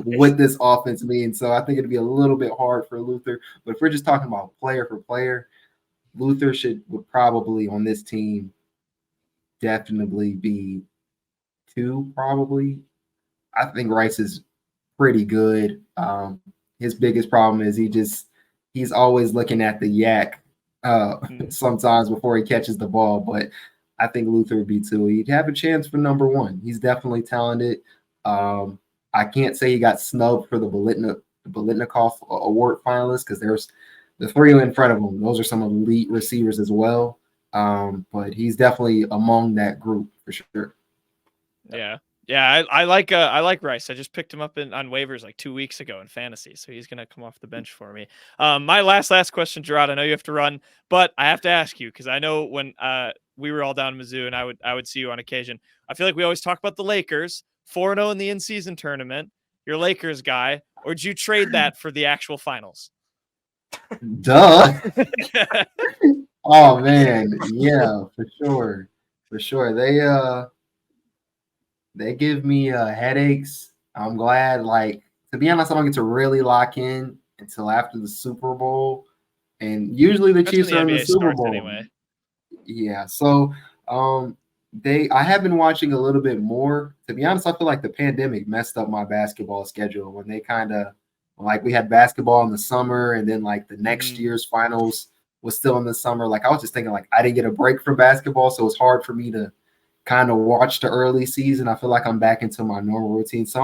what this offense means. So I think it'd be a little bit hard for Luther. But if we're just talking about player for player, Luther would probably on this team definitely be 2, probably. I think Rice is pretty good. His biggest problem is he's always looking at the yak sometimes before he catches the ball. But I think Luther would be 2. He'd have a chance for number 1. He's definitely talented. I can't say he got snubbed for the Biletnikoff Award finalists, because there's the 3 in front of him. Those are some elite receivers as well. But he's definitely among that group for sure. Yeah. Yeah, I like Rice. I just picked him up on waivers like 2 weeks ago in fantasy, so he's gonna come off the bench for me. My last question, Jarod. I know you have to run, but I have to ask you because I know when we were all down in Mizzou and I would see you on occasion. I feel like we always talk about the Lakers 4-0 in the in-season tournament. You're a Lakers guy, or did you trade that for the actual finals? Duh. Oh man, yeah, for sure. They they give me headaches. I'm glad, like, to be honest, I don't get to really lock in until after the Super Bowl. And usually the That's when Chiefs are in the NBA Super starts Bowl. anyway. Yeah. So I have been watching a little bit more. To be honest, I feel like the pandemic messed up my basketball schedule when they kind of like we had basketball in the summer and then like the next year's finals was still in the summer. Like I was just thinking like I didn't get a break from basketball, so it's hard for me to kind of watch the early season. I feel like I'm back into my normal routine. So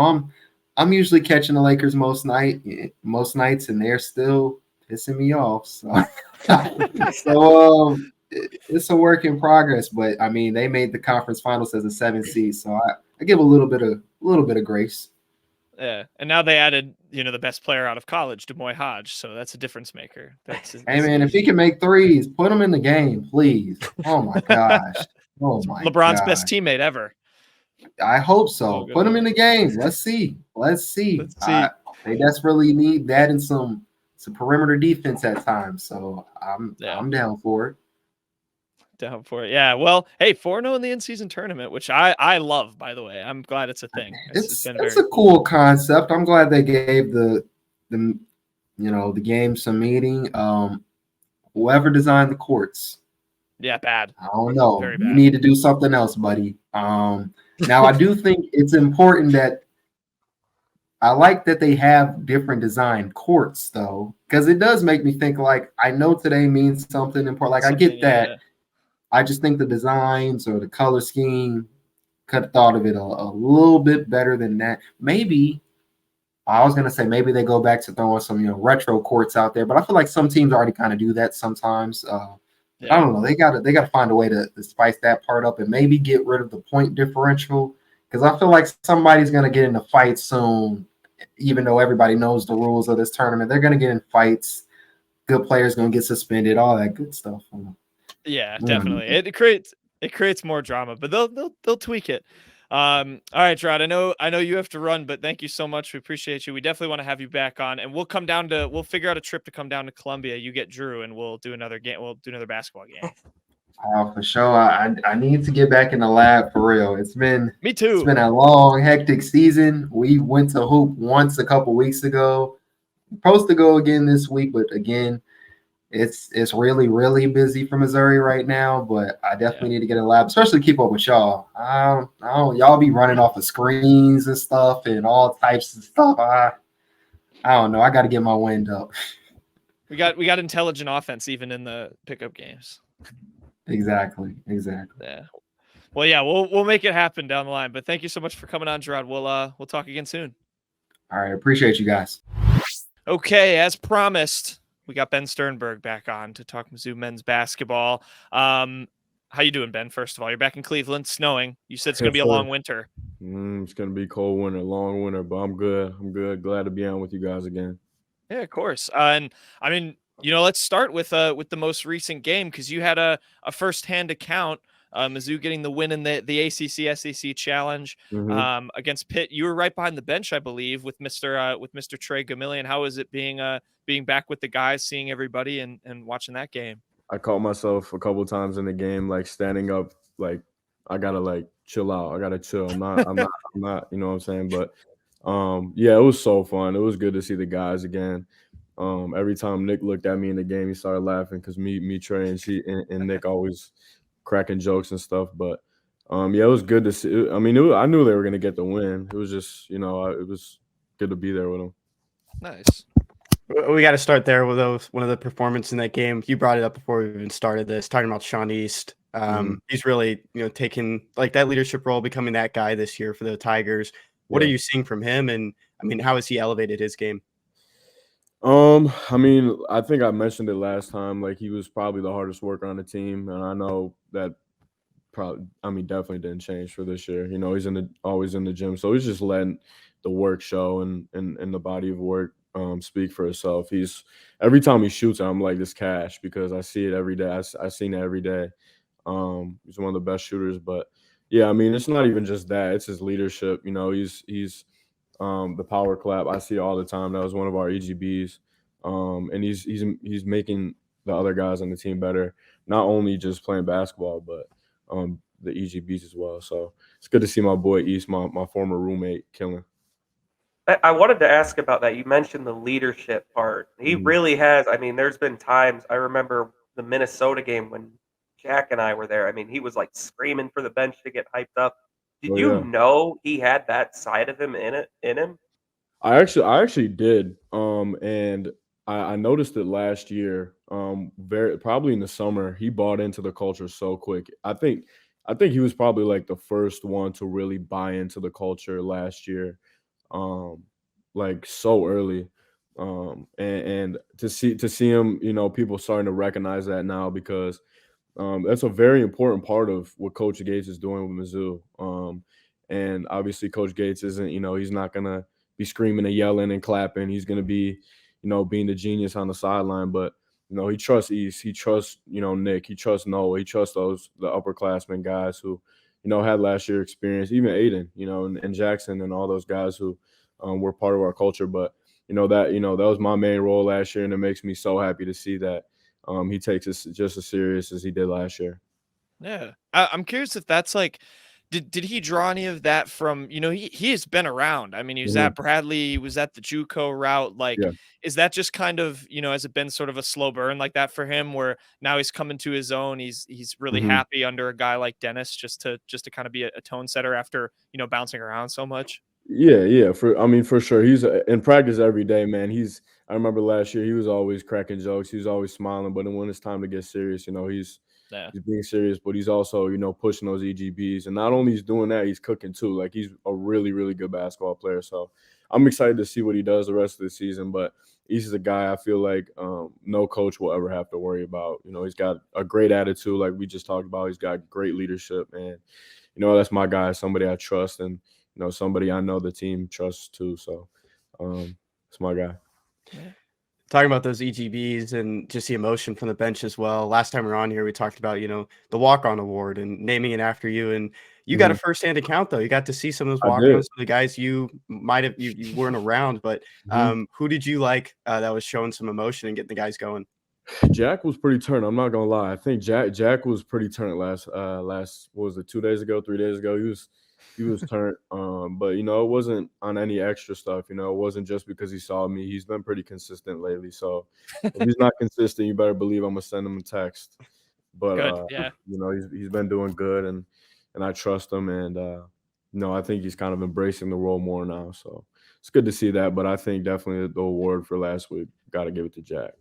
I'm usually catching the Lakers most nights, and they're still pissing me off. So it's a work in progress. But I mean, they made the conference finals as a 7 seed, so I give a little bit of grace. Yeah, and now they added, the best player out of college, Hodge, so that's a difference maker. Hey man, if he can make threes, put him in the game, please. Oh my gosh. Oh my LeBron's gosh. best teammate ever. I hope so. Put him in the game. Let's see. They desperately need that and some perimeter defense at times. So I'm down for it. Down for it. Yeah. Well, hey, 4-0 in the in-season tournament, which I love, by the way. I'm glad it's a thing. It's a cool concept. I'm glad they gave the game some meaning. Whoever designed the courts. Yeah, bad. I don't know. Very bad. You need to do something else, buddy. Now I do think it's important that I like that they have different design courts though, because it does make me think like I know today means something important. Like I get that. Yeah. I just think the designs or the color scheme could have thought of it a little bit better than that. Maybe I was gonna say maybe they go back to throwing some retro courts out there, but I feel like some teams already kind of do that sometimes. I don't know. They gotta find a way to spice that part up and maybe get rid of the point differential, because I feel like somebody's gonna get in a fight soon. Even though everybody knows the rules of this tournament, they're gonna get in fights. Good players gonna get suspended, all that good stuff. Yeah, definitely. It creates more drama, but they'll tweak it. All right, Jarod. I know you have to run, but thank you so much. We appreciate you. We definitely want to have you back on, and we'll figure out a trip to come down to Columbia. You get Drew, and we'll do another game. We'll do another basketball game. Oh, for sure. I need to get back in the lab for real. It's been me too. It's been a long, hectic season. We went to hoop once a couple weeks ago. Supposed to go again this week, but again, it's really, really busy for Missouri right now. But I definitely need to get in the lab, especially keep up with y'all. Y'all be running off of screens and stuff and all types of stuff. I don't know. I got to get my wind up. We got intelligent offense even in the pickup games. Exactly. Yeah. Well, yeah, we'll make it happen down the line. But thank you so much for coming on, Jarod. We'll talk again soon. All right, appreciate you guys. Okay, as promised, we got Ben Sternberg back on to talk Mizzou men's basketball. How you doing, Ben? First of all, you're back in Cleveland, snowing. You said it's going to be a long winter. It's going to be cold winter, long winter, but I'm good. Glad to be on with you guys again. Yeah, of course. And I mean, let's start with the most recent game, because you had a firsthand account. Mizzou getting the win in the ACC SEC Challenge against Pitt. You were right behind the bench, I believe, with Mr. Trey Gamillion. How is it being back with the guys, seeing everybody, and watching that game? I caught myself a couple of times in the game, like standing up, like I gotta like chill out. I gotta chill. I'm not. You know what I'm saying? But it was so fun. It was good to see the guys again. Every time Nick looked at me in the game, he started laughing because me, Trey, and Nick always cracking jokes and stuff. But it was good to see. I mean, I knew they were gonna get the win. It was just it was good to be there with them. Nice. We got to start there with one of the performances in that game. You brought it up before we even started this, talking about Sean East. He's really taking like that leadership role, becoming that guy this year for the Tigers. What are you seeing from him? And I mean, how has he elevated his game? I mean, I think I mentioned it last time. Like, he was probably the hardest worker on the team, and I know that definitely didn't change for this year. He's always in the gym, so he's just letting the work show and the body of work speak for itself. Every time he shoots, I'm like, this cash, because I see it every day. I seen it every day. He's one of the best shooters, but yeah, I mean, it's not even just that. It's his leadership. He's the power clap. I see it all the time. That was one of our EGBs. And he's making the other guys on the team better, not only just playing basketball, but the EGBs as well. So it's good to see my boy East, my former roommate, killing. I wanted to ask about that. You mentioned the leadership part. He really has. I mean, there's been times I remember the Minnesota game when Jack and I were there. I mean, he was like screaming for the bench to get hyped up. Did Oh you yeah. know he had that side of him in him? I actually did. And I noticed it last year. Very probably in the summer, he bought into the culture so quick. I think he was probably like the first one to really buy into the culture last year. Like so early. And to see him, people starting to recognize that now because that's a very important part of what Coach Gates is doing with Mizzou. And obviously Coach Gates isn't, he's not gonna be screaming and yelling and clapping. He's gonna be, being the genius on the sideline. But he trusts East, he trusts, Nick, he trusts Noah, he trusts the upperclassmen guys who, had last year experience, even Aiden, and Jackson and all those guys who were part of our culture. But that was my main role last year, and it makes me so happy to see that he takes it just as serious as he did last year. Yeah. I'm curious if that's like, did he draw any of that from, he has been around. I mean, he was Mhm. at Bradley, he was at the JUCO route. Like, Yeah. is that just kind of, has it been sort of a slow burn like that for him where now he's coming to his own? He's really Mhm. happy under a guy like Dennis just to kind of be a tone setter after, bouncing around so much. Yeah. For sure. He's in practice every day, man. I remember last year he was always cracking jokes. He was always smiling, but then when it's time to get serious, Yeah. he's being serious, but he's also, pushing those EGBs. And not only he's doing that, he's cooking too. Like he's a really, really good basketball player. So I'm excited to see what he does the rest of the season. But he's a guy I feel like no coach will ever have to worry about. He's got a great attitude, like we just talked about. He's got great leadership, and that's my guy, somebody I trust, and somebody I know the team trusts too. So it's my guy. Yeah. Talking about those EGBs and just the emotion from the bench as well. Last time we were on here, we talked about, the walk-on award and naming it after you. And you got a firsthand account, though. You got to see some of those I walk-ons, did. the guys you might have, you weren't around, but who did you like that was showing some emotion and getting the guys going? Jack was pretty turned. I'm not gonna lie. I think Jack was pretty turned last what was it, 2 days ago, 3 days ago. He was turned. But it wasn't on any extra stuff. It wasn't just because he saw me. He's been pretty consistent lately. So if he's not consistent, you better believe I'm gonna send him a text. But Good. Yeah. he's been doing good, and I trust him, and I think he's kind of embracing the role more now. So it's good to see that. But I think definitely the award for last week, got to give it to Jack.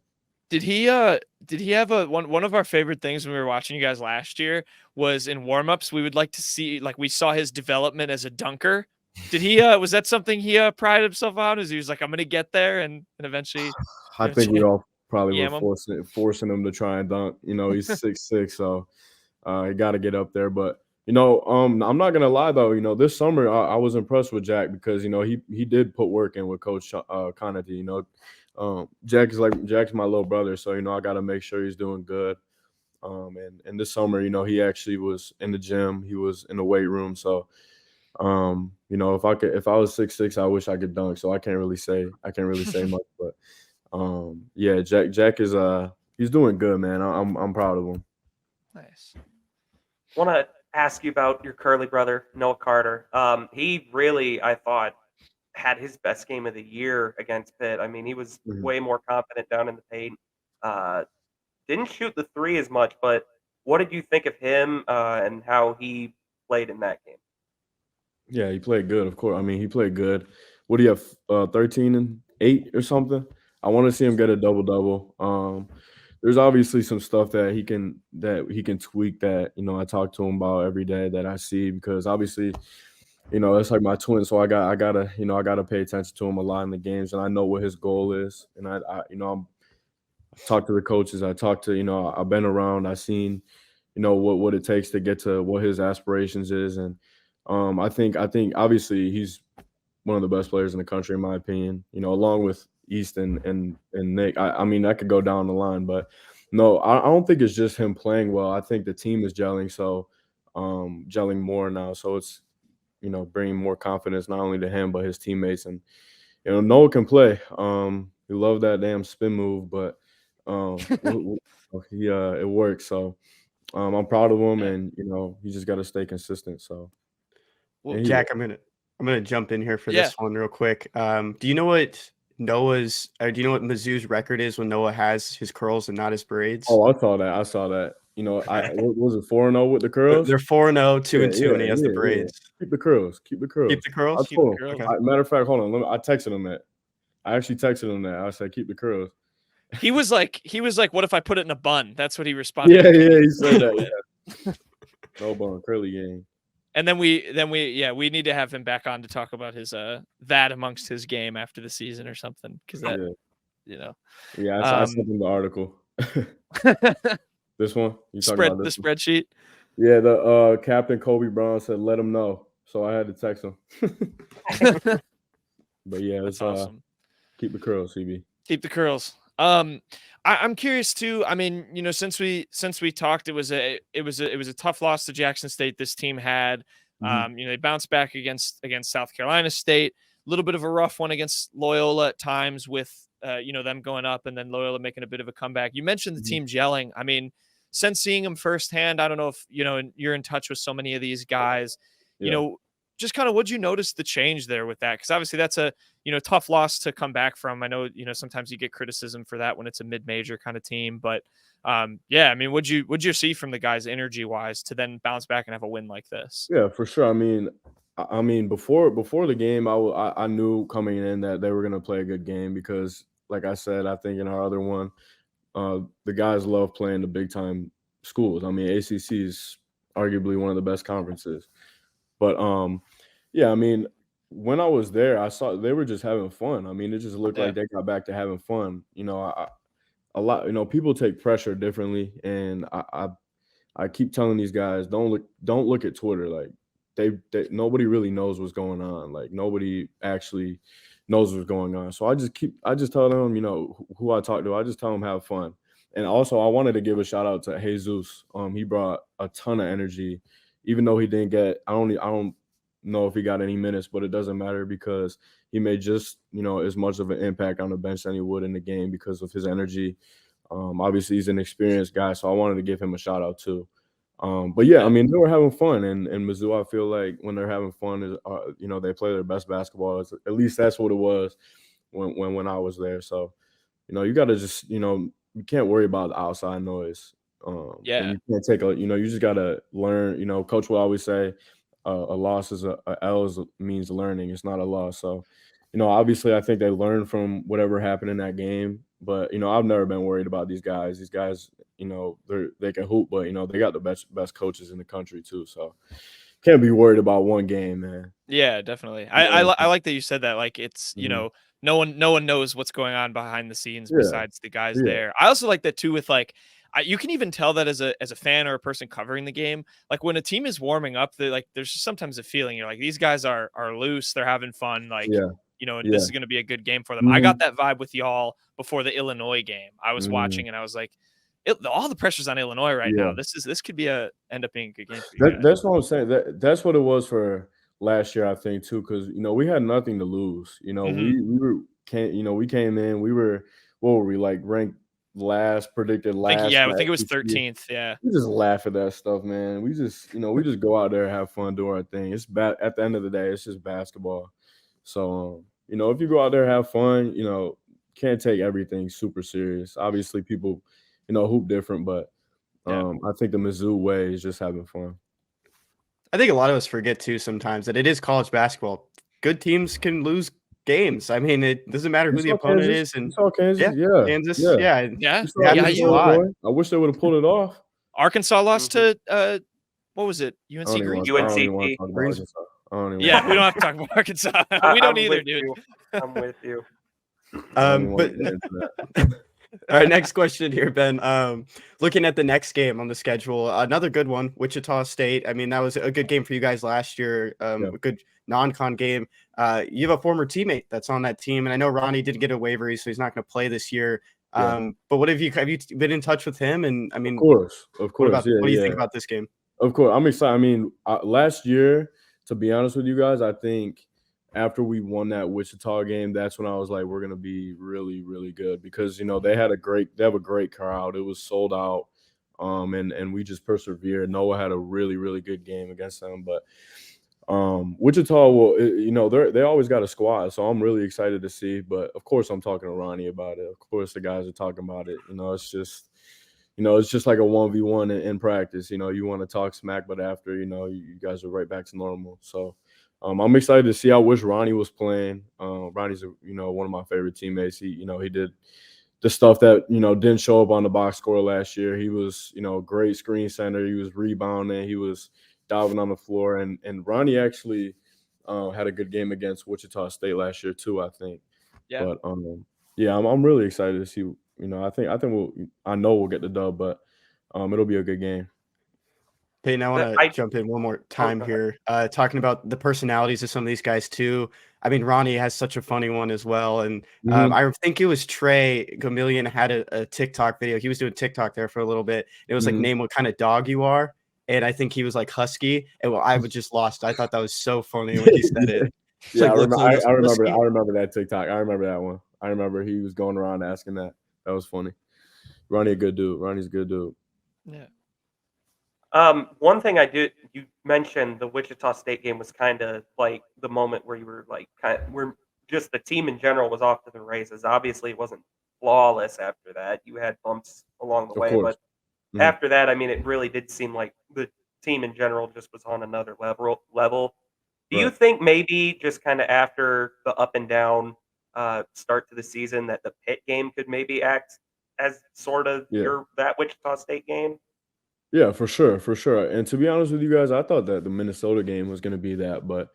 Did he have one of our favorite things when we were watching you guys last year was in warmups, we would like to see, like, we saw his development as a dunker. Did he was that something he prided himself on? Is he was like, I'm gonna get there and eventually I think we all probably Yam were him? forcing him to try and dunk. He's 6'6", so he got to get up there. But I'm not gonna lie though. This summer I was impressed with Jack because he did put work in with Coach Connaughton. Jack's my little brother, so I got to make sure he's doing good. And this summer, he actually was in the gym. He was in the weight room. So, if I was 6'6", I wish I could dunk. So I can't really say much. But yeah, Jack is he's doing good, man. I'm proud of him. Nice. Want to ask you about your curly brother, Noah Carter. He really, I thought, had his best game of the year against Pitt. I mean, he was way more confident down in the paint. Didn't shoot the three as much, but what did you think of him and how he played in that game? Yeah, he played good, of course. I mean, he played good. What do you have, 13 and 8 or something? I want to see him get a double-double. There's obviously some stuff that he can tweak that, I talk to him about every day that I see because obviously, it's like my twin. So I gotta pay attention to him a lot in the games, and I know what his goal is. And I talk to the coaches. I talk to, I've been around. I've seen, what it takes to get to what his aspirations is. And I think obviously he's one of the best players in the country, in my opinion, along with East and Nick. I mean, I could go down the line, but no, I don't think it's just him playing well. I think the team is gelling. So gelling more now. So it's, bringing more confidence, not only to him, but his teammates. And, Noah can play. He loved that damn spin move, but it works. So I'm proud of him, and he just got to stay consistent. So, Well, Jack, I'm gonna jump in here for Yeah. this one real quick. Do you know what Mizzou's record is when Noah has his curls and not his braids? Oh, I saw that. What was it 4-0 with the curls? They're 4-0, 2-2, and he has the Yeah. braids. Keep the curls. Keep the curls. Keep the curls. I told him. curls. Okay. Matter of fact, hold on. I texted him that. I actually texted him that. I said, keep the curls. he was like, what if I put it in a bun? That's what he responded. Yeah, he said that. Yeah. No bun, curly game. And then we need to have him back on to talk about his that amongst his game after the season or something, because that Yeah, I sent him the article. This one? You talking about this one? spreadsheet. Yeah, the Captain Kobe Brown said, let him know. So I had to text him. But yeah, That's it's awesome. keep the curls, CB. Keep the curls. I'm curious too. I mean, since we talked, it was a tough loss to Jackson State. This team had, they bounced back against South Carolina State. A little bit of a rough one against Loyola at times with, them going up and then Loyola making a bit of a comeback. You mentioned the team gelling. I mean, since seeing them firsthand, I don't know if you're in touch with so many of these guys. Just kind of, what'd you notice the change there with that? Because obviously that's a tough loss to come back from. I know sometimes you get criticism for that when it's a mid-major kind of team, but I mean, what'd you see from the guys energy wise to then bounce back and have a win like this? Yeah, for sure. I mean, before the game, I knew coming in that they were gonna play a good game because, like I said, I think in our other one, the guys love playing the big time schools. I mean, ACC is arguably one of the best conferences. But I mean, when I was there, I saw they were just having fun. I mean, it just looked like they got back to having fun. A lot, people take pressure differently, and I keep telling these guys, don't look at Twitter. Like they nobody really knows what's going on. Like nobody actually knows what's going on. So I just tell them, who I talk to, I just tell them have fun. And also I wanted to give a shout out to Jesus. He brought a ton of energy. Even though he didn't get, I don't know if he got any minutes, but it doesn't matter because he made just, as much of an impact on the bench than he would in the game because of his energy. Obviously, he's an experienced guy, so I wanted to give him a shout out too. But yeah, I mean, they were having fun, and Mizzou, I feel like when they're having fun, they play their best basketball. At least that's what it was when I was there. So, you got to just, you can't worry about the outside noise. And you can't take you just got to learn. Coach will always say a loss is a L means learning. It's not a loss. So, obviously I think they learned from whatever happened in that game. But, I've never been worried about these guys. These guys, they can hoop, but, they got the best coaches in the country too. So can't be worried about one game, man. Yeah, definitely. I like that you said that. Like it's, no one knows what's going on behind the scenes besides the guys there. I also like that too with like, you can even tell that as a fan or a person covering the game. Like when a team is warming up, there's just sometimes a feeling you're like, these guys are loose, they're having fun. Like, this is going to be a good game for them. I got that vibe with y'all before the Illinois game. I was watching and I was like, all the pressure's on Illinois right now. This could end up being a good game for you guys. That's what I'm saying. That's what it was for last year, I think too, because we had nothing to lose. We came in, we were, what were we, like ranked predicted last. I think it was 13th. Yeah. We just laugh at that stuff, man. We just, we just go out there and have fun, do our thing. It's bad at the end of the day, it's just basketball. So, if you go out there and have fun, can't take everything super serious. Obviously people, hoop different, but I think the Mizzou way is just having fun. I think a lot of us forget too sometimes that it is college basketball. Good teams can lose games. I mean, it doesn't matter who the opponent is. And Kansas, Kansas, I wish they would have pulled it off. Arkansas lost to what was it? UNC Green. UNC. We don't have to talk about Arkansas. We don't either, dude. I'm with you. All right, next question here, Ben. Looking at the next game on the schedule, another good one, Wichita State. I mean, that was a good game for you guys last year. A good non-con game. You have a former teammate that's on that team, and I know Ronnie did get a waiver, so he's not going to play this year. But what have you been in touch with him? And I mean, of course. What do you think about this game? Of course, I'm excited. I mean, last year, to be honest with you guys, I think after we won that Wichita game, that's when I was like, we're gonna be really, really good because they have a great crowd. It was sold out. and we just persevered. Noah had a really, really good game against them, but Wichita they always got a squad, so I'm really excited to see. But of course, I'm talking to Ronnie about it. Of course, the guys are talking about it. It's just like a 1v1 in practice. You want to talk smack, but after, you guys are right back to normal. So I'm excited to see. I wish Ronnie was playing. Ronnie's one of my favorite teammates. He did the stuff that didn't show up on the box score last year. He was a great screen center. He was rebounding. He was diving on the floor, and Ronnie actually had a good game against Wichita State last year too, I think. Yeah. But I'm really excited to see. I know we'll get the dub, but it'll be a good game. Payton, I want to jump in one more time here, talking about the personalities of some of these guys too. I mean, Ronnie has such a funny one as well, and I think it was Trey Gamillion had a TikTok video. He was doing TikTok there for a little bit. It was like, name what kind of dog you are. And I think he was like husky, and I was just lost. I thought that was so funny when he said it. Yeah, like, I remember that TikTok. I remember that one. I remember he was going around asking that. That was funny. Ronnie's a good dude. Yeah. One thing you mentioned the Wichita State game was kind of like the moment where you were like, where just the team in general was off to the races. Obviously, it wasn't flawless after that. You had bumps along the way, but after that, I mean, it really did seem like the team in general just was on another level. Do you think maybe just kind of after the up and down start to the season that the Pitt game could maybe act as sort of that Wichita State game? Yeah, for sure. And to be honest with you guys, I thought that the Minnesota game was going to be that, but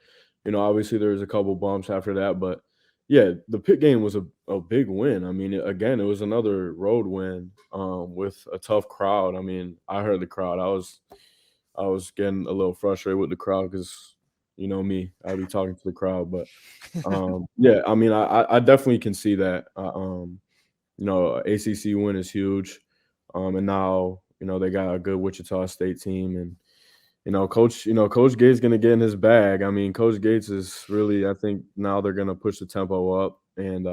obviously there was a couple bumps after that. But yeah, the Pitt game was a big win. I mean, again, it was another road win with a tough crowd. I mean, I heard the crowd. I was getting a little frustrated with the crowd because me, I'd be talking to the crowd. But yeah, I mean, I definitely can see that. ACC win is huge, and now they got a good Wichita State team, and Coach Gates going to get in his bag. I mean, Coach Gates is really, I think now they're going to push the tempo up and,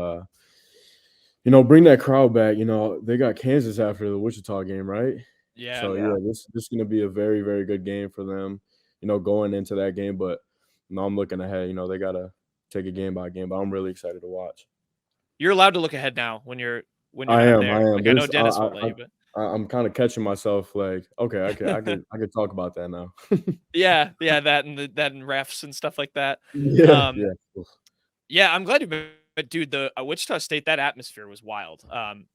bring that crowd back. They got Kansas after the Wichita game, right? Yeah. So, this is going to be a very, very good game for them, going into that game. But, I'm looking ahead. They got to take it game by game, but I'm really excited to watch. You're allowed to look ahead now when you're I am. Like, I know Dennis will let you, but I'm kind of catching myself like, okay, I could talk about that now. yeah, that and refs and stuff like that. Yeah, I'm glad you. But dude, the Wichita State, that atmosphere was wild.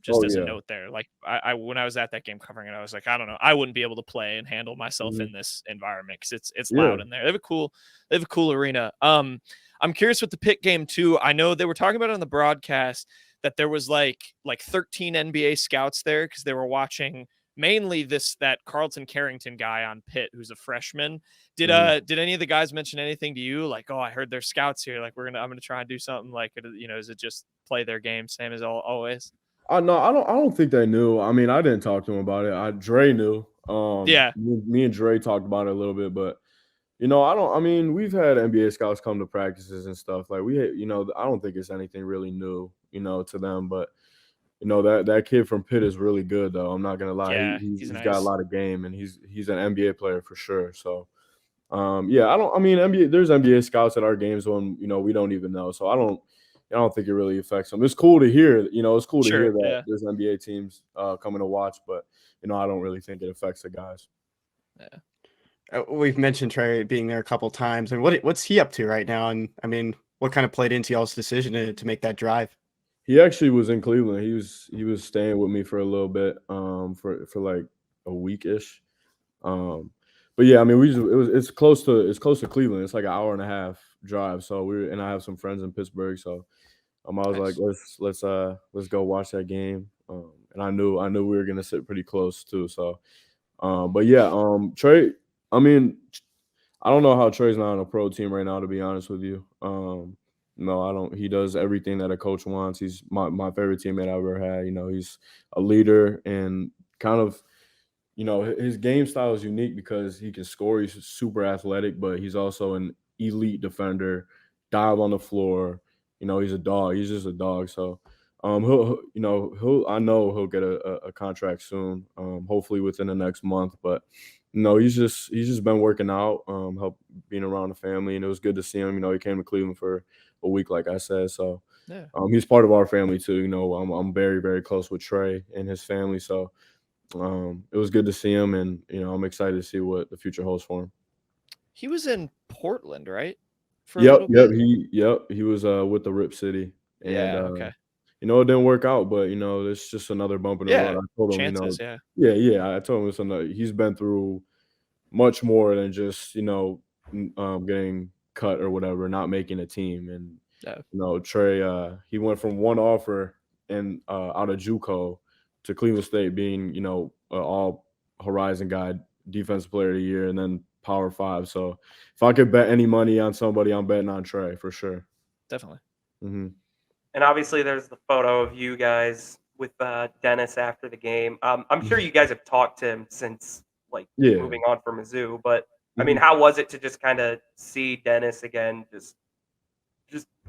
Just as a note there, like I when I was at that game covering it, I was like, I don't know, I wouldn't be able to play and handle myself in this environment because it's loud in there. They have a cool arena. I'm curious with the Pitt game too. I know they were talking about it on the broadcast that there was like 13 NBA scouts there because they were watching mainly that Carlton Carrington guy on Pitt, who's a freshman. Did any of the guys mention anything to you? Like, oh, I heard there's scouts here. Like, I'm gonna try and do something. Like, is it just play their game, same as always? No, I don't think they knew. I mean, I didn't talk to him about it. Dre knew. Me and Dre talked about it a little bit, but I mean, we've had NBA scouts come to practices and stuff. Like I don't think it's anything really new, to them. But that kid from Pitt is really good, though. I'm not gonna lie. Yeah, he's nice. got a lot of game, and he's an NBA player for sure. So, NBA. There's NBA scouts at our games when we don't even know. So I don't think it really affects them. It's cool to hear. It's cool to hear that there's NBA teams coming to watch, but I don't really think it affects the guys. Yeah. We've mentioned Trey being there a couple times, and what's he up to right now? And I mean, what kind of played into y'all's decision to make that drive? He actually was in Cleveland. He was staying with me for a little bit, for like a week-ish. But yeah, I mean, it's close to Cleveland. It's like an hour and a half drive. So and I have some friends in Pittsburgh, so I was like, let's go watch that game. And I knew we were gonna sit pretty close too. So, but yeah, Trey. I mean, I don't know how Trey's not on a pro team right now, to be honest with you. No, I don't. He does everything that a coach wants. He's my favorite teammate I ever had. He's a leader and kind of, his game style is unique because he can score. He's super athletic, but he's also an elite defender, dive on the floor. He's a dog. He's just a dog. So I know he'll get a contract soon. Hopefully within the next month. But he's just been working out, help being around the family, and it was good to see him. He came to Cleveland for a week, like I said. So Yeah. he's part of our family too. I'm very, very close with Trey and his family. So it was good to see him, and I'm excited to see what the future holds for him. He was in Portland, right? For a little bit? He was with the Rip City. And, Yeah, okay. it didn't work out, but it's just another bump in the road. I told him, chances, I told him he's been through much more than just getting cut or whatever, not making a team. And Trey, he went from one offer and out of JUCO to Cleveland State, being all Horizon guy, defensive player of the year, and then Power 5. So if I could bet any money on somebody, I'm betting on Trey for sure. Definitely. Mm-hmm. And obviously, there's the photo of you guys with Dennis after the game. I'm sure you guys have talked to him since moving on from Mizzou. But I mean, how was it to just kind of see Dennis again? Just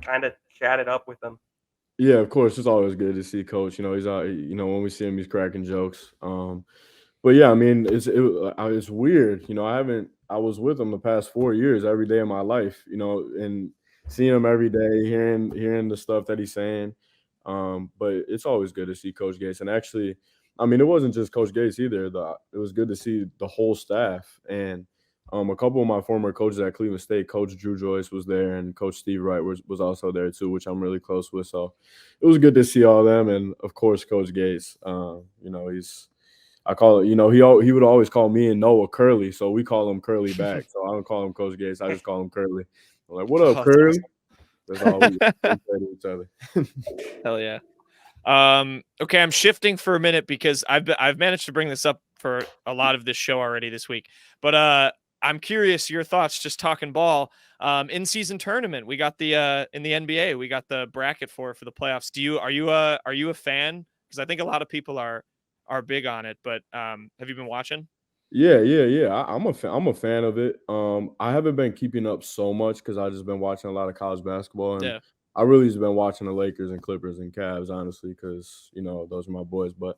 kind of chat it up with him. Yeah, of course. It's always good to see Coach. He's out. When we see him, he's cracking jokes. But yeah, I mean, it's weird. I was with him the past 4 years, every day of my life. And seeing him every day, hearing the stuff that he's saying. But it's always good to see Coach Gates. And actually, I mean, it wasn't just Coach Gates either. It was good to see the whole staff. And a couple of my former coaches at Cleveland State, Coach Drew Joyce was there, and Coach Steve Wright was also there too, which I'm really close with. So it was good to see all of them. And of course, Coach Gates, I call it, he would always call me and Noah Curly. So we call him Curly back. So I don't call him Coach Gates. I just call him Curly. I'm like, what up, Curly? That's all we say to each other. Hell yeah. Okay, I'm shifting for a minute because I've managed to bring this up for a lot of this show already this week. But I'm curious your thoughts, just talking ball. In-season tournament, we got the in the NBA, we got the bracket for the playoffs. Are you a fan? Because I think a lot of people are big on it, but have you been watching? Yeah. I'm a fan of it. I haven't been keeping up so much because I've just been watching a lot of college basketball, and I really just been watching the Lakers and Clippers and Cavs, honestly, because those are my boys. But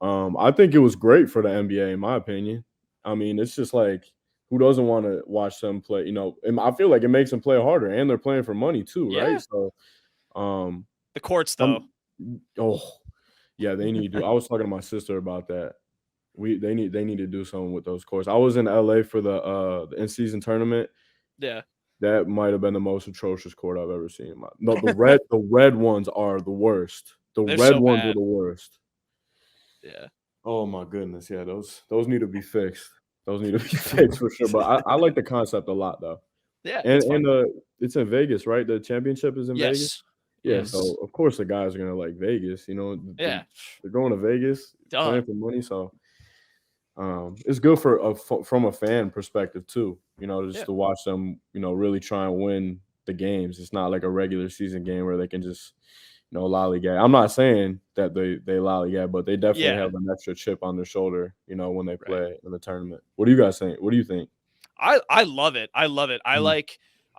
I think it was great for the NBA, in my opinion. I mean, it's just like, who doesn't want to watch them play? And I feel like it makes them play harder, and they're playing for money too, right? So, the courts though. Yeah, they need to. I was talking to my sister about that. They need to do something with those courts. I was in LA for the in-season tournament. Yeah. That might have been the most atrocious court I've ever seen. The red ones are the worst. They're red so ones bad. are the worst. Yeah. Oh my goodness. Yeah, those need to be fixed. Those need to be fixed for sure. But I like the concept a lot though. Yeah. And it's in Vegas, right? The championship is in Vegas. Yeah, yes. So of course the guys are gonna like Vegas. Yeah. They're going to Vegas, playing for money. So it's good from a fan perspective too. To watch them, really try and win the games. It's not like a regular season game where they can just, lollygag. I'm not saying that they lollygag, but they definitely have an extra chip on their shoulder, when they play in the tournament. What do you guys think? What do you think? I love it. I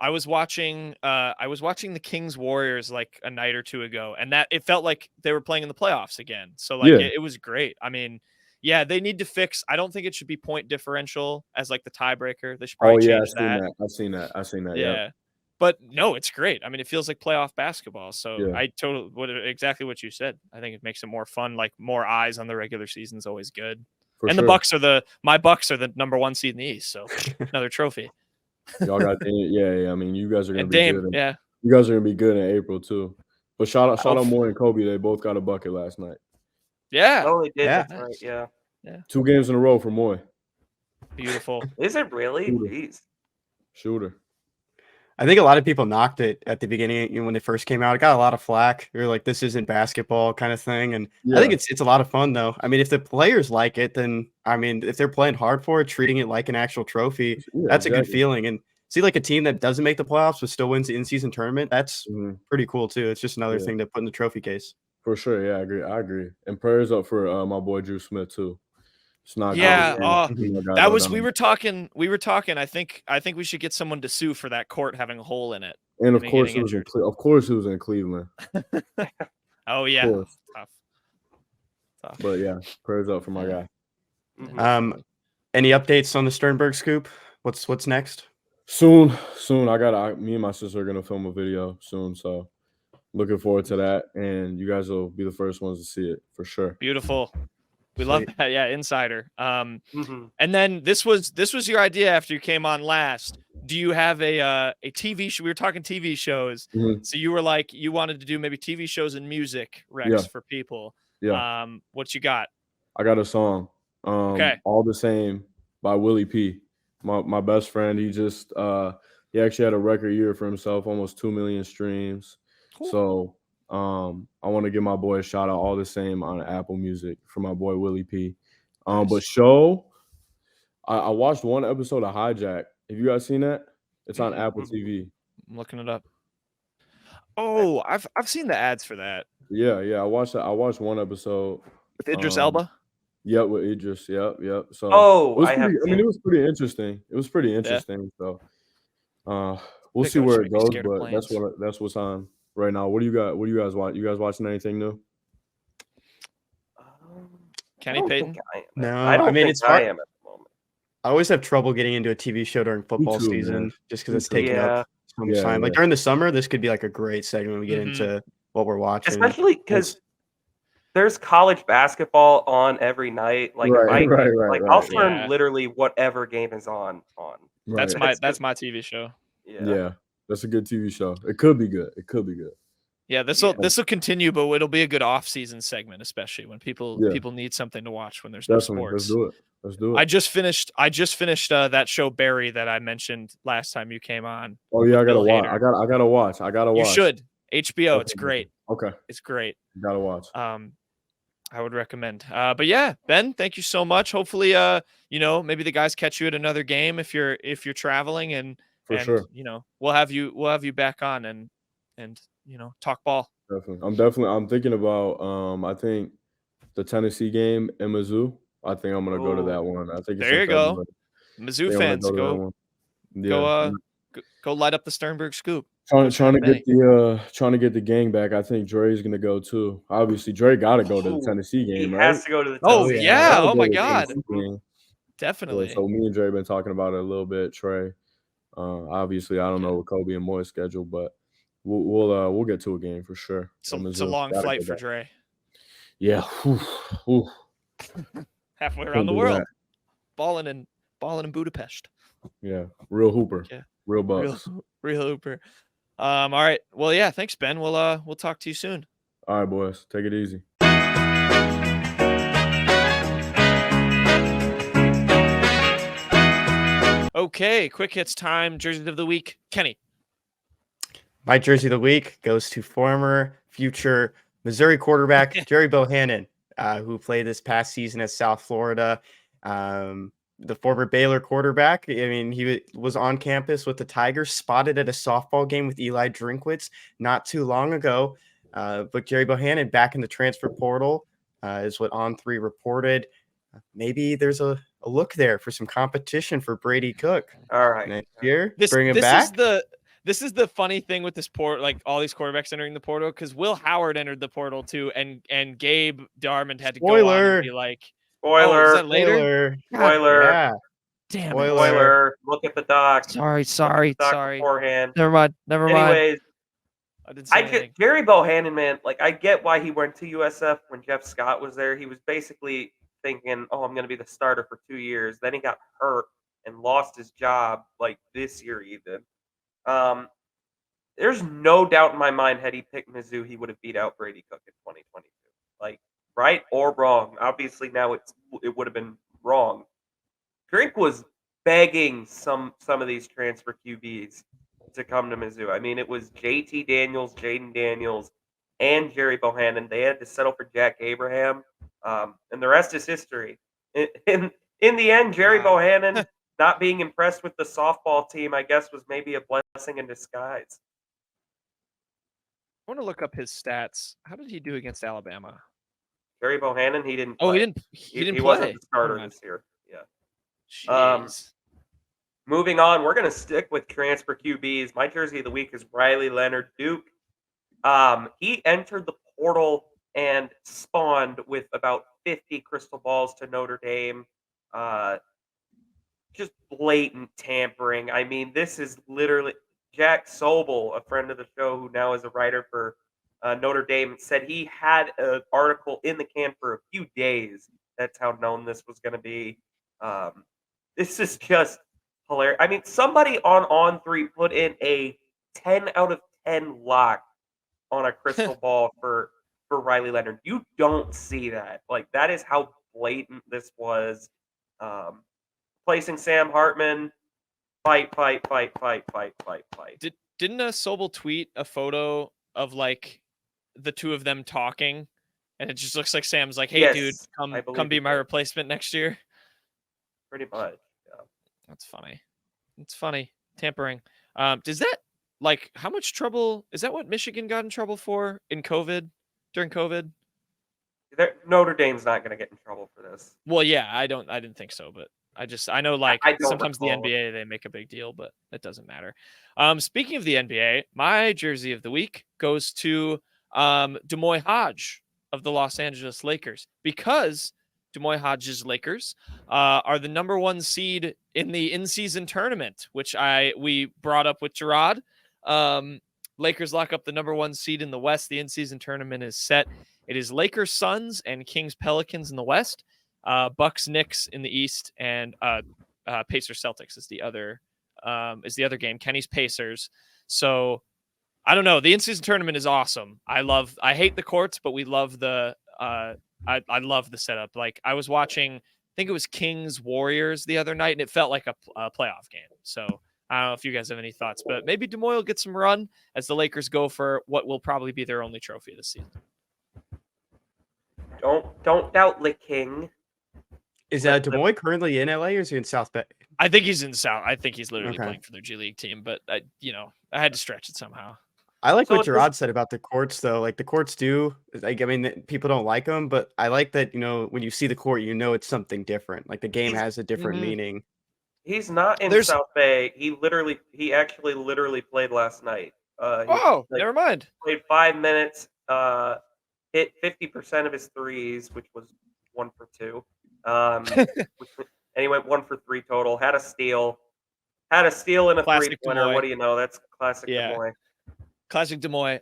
was watching the Kings Warriors like a night or two ago, and that it felt like they were playing in the playoffs again. So it was great. I mean, yeah, they need to fix. I don't think it should be point differential as like the tiebreaker. They should probably change that. I've seen that. Yeah. But no, it's great. I mean, it feels like playoff basketball. So Yeah. I exactly what you said. I think it makes it more fun. Like more eyes on the regular season is always good. For And sure. my Bucks are the number 1 seed in the East. So another trophy. Y'all got yeah. I mean, you guys are gonna And be Dame, good. yeah. You guys are gonna be good in April too. But shout out Moore and Kobe. They both got a bucket last night. Yeah. Oh, they did. Yeah. That's right. Yeah. 2 games in a row for Moore. Beautiful. Is it really? Jeez. Shooter. I think a lot of people knocked it at the beginning when it first came out. It got a lot of flack. They were like, "This isn't basketball," kind of thing. And I think it's a lot of fun though. I mean, if the players like it, then if they're playing hard for it, treating it like an actual trophy, that's a good feeling. And see, like a team that doesn't make the playoffs but still wins the in-season tournament, that's pretty cool too. It's just another thing to put in the trophy case. For sure, yeah, I agree. And prayers up for my boy Drew Smith too. It's not that was we were talking. I think we should get someone to sue for that court having a hole in it. And of course it was in Cleveland. Oh yeah, course. tough. But yeah, prayers up for my Yeah. guy. Any updates on the Sternberg scoop? What's next? Soon. Me and my sister are gonna film a video soon, so looking forward to that. And you guys will be the first ones to see it for sure. Beautiful. We love Sweet. that. Yeah, insider. Mhm. And then this was your idea after you came on last. Do you have a TV show? We were talking TV shows. Mhm. So you were like, you wanted to do maybe TV shows and music, Rex, Yeah. for people. Yeah. What you got? I got a song. Okay. All the Same by Willie P. My best friend. He just he actually had a record year for himself, almost 2 million streams. Cool. So I want to give my boy a shout out, All the Same, on Apple Music for my boy Willie P. But Nice. show, I watched one episode of Hijack. Have you guys seen that? It's on Apple Mhm. TV. I'm looking it up. Oh, I've seen the ads for that. Yeah. I watched one episode. With Idris Um, Elba? Yep, with Idris. Yep. So Oh, it was I have pretty, I mean, seen it was pretty interesting. So we'll Big see Ocean where make it me goes, scared of but planes. that's what's on right now. What do you guys watch? You guys watching anything new? Kenny I don't Payton? think I am. No, I don't I mean, think it's I hard. am at the moment. I always have trouble getting into a TV show during football too, man. season just because Me it's too. taking Yeah. up so much Yeah, time. Like yeah. during the summer, this could be like a great segment. We get Mhm. into what we're watching. Especially because there's college basketball on every night. Like Right, I'll right. turn Yeah. literally whatever game is on. That's Right. my TV show. Yeah, that's a good TV show. It could be good. Yeah, this will continue, but it'll be a good off-season segment, especially when people need something to watch when there's no Definitely. sports. Let's do it. I just finished that show Barry that I mentioned last time you came on. Oh yeah, I with gotta Bill watch. Hader. I gotta watch. You should. HBO, Okay, it's great. Okay, It's great. gotta watch. I would recommend. But yeah, Ben, thank you so much. Hopefully, maybe the guys catch you at another game if you're traveling, and For sure. we'll have you back on and talk ball. Definitely. I'm thinking about I think the Tennessee game in Mizzou. I think I'm gonna go to that one. I think it's There in you go. February. Mizzou I think I'm gonna fans, go to that go one. Yeah. go light up the Sternberg scoop. Trying to get the gang back. I think Dre's gonna go too. Obviously, Dre got to go to the Tennessee He game, right? has to go to the Oh Tennessee yeah! Gotta Oh go my to the God! Tennessee game. Definitely. So me and Dre been talking about it a little bit. Trey, obviously, I don't know what Kobe and Moy's schedule, but we'll get to a game for sure. It's a long flight for Dre. Yeah. Ooh. Halfway around Couldn't the do world, that. balling in Budapest. Yeah, real hooper. Yeah. Real bucks. Real hooper. All right. Well, yeah. Thanks, Ben. We'll talk to you soon. All right, boys. Take it easy. Okay. Quick hits time. Jerseys of the week. Kenny. My jersey of the week goes to former future Missouri quarterback Gerry Bohanon, who played this past season at South Florida. The former Baylor quarterback. I mean, he was on campus with the Tigers, spotted at a softball game with Eli Drinkwitz not too long ago. But Gerry Bohanon back in the transfer portal is what On3 reported. Maybe there's a look there for some competition for Brady Cook All right. next year. This back. This is the funny thing with this portal, like all these quarterbacks entering the portal, because Will Howard entered the portal too, and Gabe Darmond had to go on and be like, Spoiler. Oh, is that later? Spoiler. Yeah. Damn it. Spoiler. Look at the doc. Sorry. Beforehand. Never mind. Anyways, I didn't say anything. Gerry Bohanon, man, like I get why he went to USF when Jeff Scott was there. He was basically thinking, "Oh, I'm going to be the starter for 2 years." Then he got hurt and lost his job like this year even. There's no doubt in my mind had he picked Mizzou, he would have beat out Brady Cook in 2022. Like, right or wrong. Obviously now it would have been wrong. Drink was begging some of these transfer QBs to come to Mizzou. I mean, it was JT Daniels, Jaden Daniels, and Gerry Bohanon. They had to settle for Jack Abraham, and the rest is history. In the end, Gerry Bohanon not being impressed with the softball team, I guess, was maybe a blessing in disguise. I want to look up his stats. How did he do against Alabama? Gerry Bohanon, he didn't. Oh, play. he didn't He play. wasn't the starter Never mind. this year. Yeah. Jeez. Moving on, we're going to stick with transfer QBs. My jersey of the week is Riley Leonard, Duke. He entered the portal and spawned with about 50 crystal balls to Notre Dame. Just blatant tampering. I mean, this is literally Jack Sobel, a friend of the show who now is a writer for Notre Dame, said he had an article in the can for a few days. That's how known this was going to be. This is just hilarious. I mean, somebody on 3 put in a 10 out of 10 lock on a crystal ball for Riley Leonard. You don't see that. Like, that is how blatant this was. Placing Sam Hartman, fight. Didn't Sobel tweet a photo of like the two of them talking, and it just looks like Sam's like, "Hey, Yes, dude, come be my replacement next year." Pretty much. Yeah. That's funny. It's funny tampering. Does that like how much trouble is that? What Michigan got in trouble for in COVID during COVID? Notre Dame's not going to get in trouble for this. Well, yeah, I didn't think so, but I know like I don't sometimes recall. the NBA they make a big deal, but it doesn't matter. Speaking of the NBA, my jersey of the week goes to Demoy Hodge of the Los Angeles Lakers, because Demoy Hodge's Lakers are the number 1 seed in the in-season tournament, which we brought up with Jarod. Lakers lock up the number 1 seed in the West. The in-season tournament is set. It is Lakers Suns and Kings Pelicans in the West. Bucks Knicks in the East, and Pacers Celtics is the other game. Kenny's Pacers. So I don't know. The in-season tournament is awesome. I hate the courts, but we love the I love the setup. Like, I was watching, I think it was Kings Warriors the other night, and it felt like a playoff game. So I don't know if you guys have any thoughts, but maybe Demoy will get some run as the Lakers go for what will probably be their only trophy this season. Don't doubt the King. Is Demoy currently in LA or is he in South Bay? I think he's in South. I think he's literally Okay. playing for their G League team, but I had to stretch it somehow. I like So what Jarod said about the courts, though. Like, the courts do, like, I mean, people don't like them, but I like that, when you see the court, it's something different. Like, the game has a different meaning. He's not in South Bay. He actually literally played last night. Never mind. Played 5 minutes. Hit 50% of his threes, which was 1 for 2. And he went 1 for 3 total. Had a steal and a Classic 3-pointer. Demoy. What do you know? That's classic Demoy. Classic Demoy.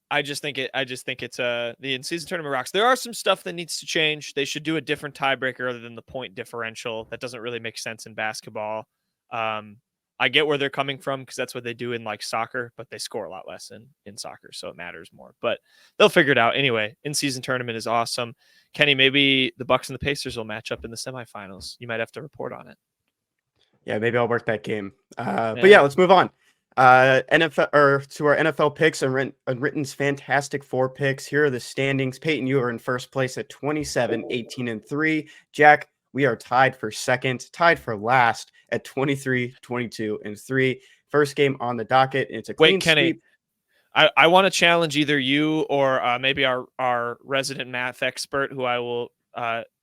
I just think it's the in-season tournament rocks. There are some stuff that needs to change. They should do a different tiebreaker other than the point differential. That doesn't really make sense in basketball. I get where they're coming from because that's what they do in like soccer, but they score a lot less in soccer, so it matters more. But they'll figure it out anyway. In-season tournament is awesome. Kenny, maybe the Bucks and the Pacers will match up in the semifinals. You might have to report on it. Yeah, maybe I'll work that game. But yeah, let's move on. NFL or to our NFL picks and Unwritten's Fantastic Four picks. Here are the standings. Payton, you are in first place at 27, 18, and 3. Jack, we are tied for second, tied for last at 23, 22, and 3. First game on the docket. It's a clean Kenny, sweep. I want to challenge either you or maybe our resident math expert, who I will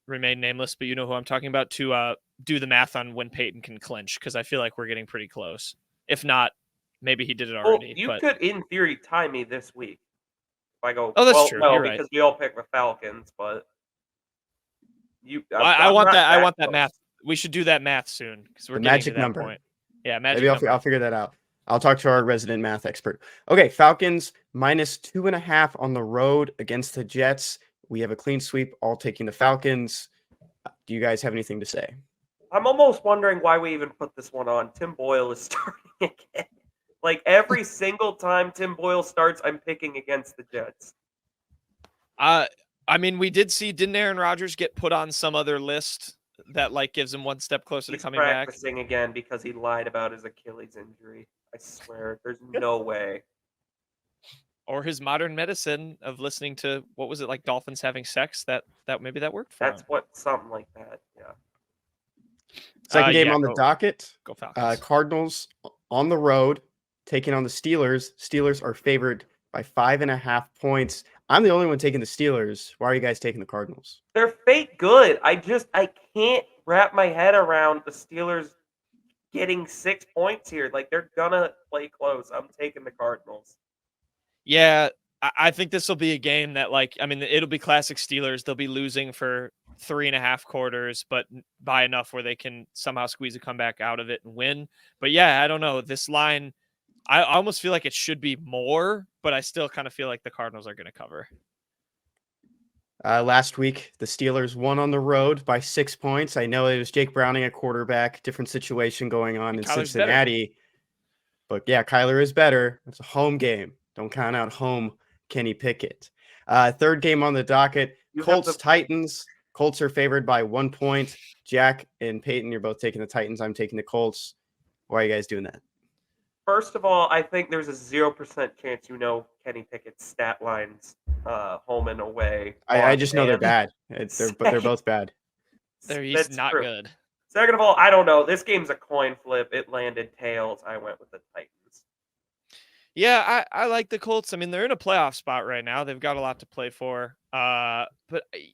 remain nameless, but you know who I'm talking about, to do the math on when Payton can clinch, because I feel like we're getting pretty close. If not, maybe he did it already. Well, you could, in theory, tie me this week. If I go, oh, that's true. No, You're because right. we all pick the Falcons, but I want that math. We should do that math soon because we're The getting magic to that number. point. Yeah, magic Maybe number. I'll figure that out. I'll talk to our resident math expert. Okay, Falcons -2.5 on the road against the Jets. We have a clean sweep, all taking the Falcons. Do you guys have anything to say? I'm almost wondering why we even put this one on. Tim Boyle is starting again. Like, every single time Tim Boyle starts, I'm picking against the Jets. I mean, we didn't Aaron Rodgers get put on some other list that like gives him one step closer He's to coming back? practicing again because he lied about his Achilles injury. I swear, there's no way. Or his modern medicine of listening to, what was it, like dolphins having sex? That maybe that worked for him. Something like that. Yeah. Second game on the docket. Go Falcons. Cardinals on the road taking on the Steelers. Steelers are favored by 5.5 points. I'm the only one taking the Steelers. Why are you guys taking the Cardinals? They're fake good. I can't wrap my head around the Steelers getting 6 points here. Like, they're gonna play close. I'm taking the Cardinals. Yeah, I think this will be a game that, like, I mean, it'll be classic Steelers. They'll be losing for 3.5 quarters, but by enough where they can somehow squeeze a comeback out of it and win. But yeah, I don't know. This line, I almost feel like it should be more, but I still kind of feel like the Cardinals are going to cover. Last week, the Steelers won on the road by 6 points. I know it was Jake Browning at quarterback, different situation going on in Kyler's Cincinnati. better. But yeah, Kyler is better. It's a home game. Don't count out home Kenny Pickett. Third game on the docket, Colts, Titans. Colts are favored by 1 point. Jack and Payton, you're both taking the Titans. I'm taking the Colts. Why are you guys doing that? First of all, I think there's a 0% chance Kenny Pickett's stat lines home and away. I just know they're bad. But they're both bad. He's not true. good. Second of all, I don't know. This game's a coin flip. It landed tails. I went with the Titans. Yeah, I like the Colts. I mean, they're in a playoff spot right now. They've got a lot to play for. But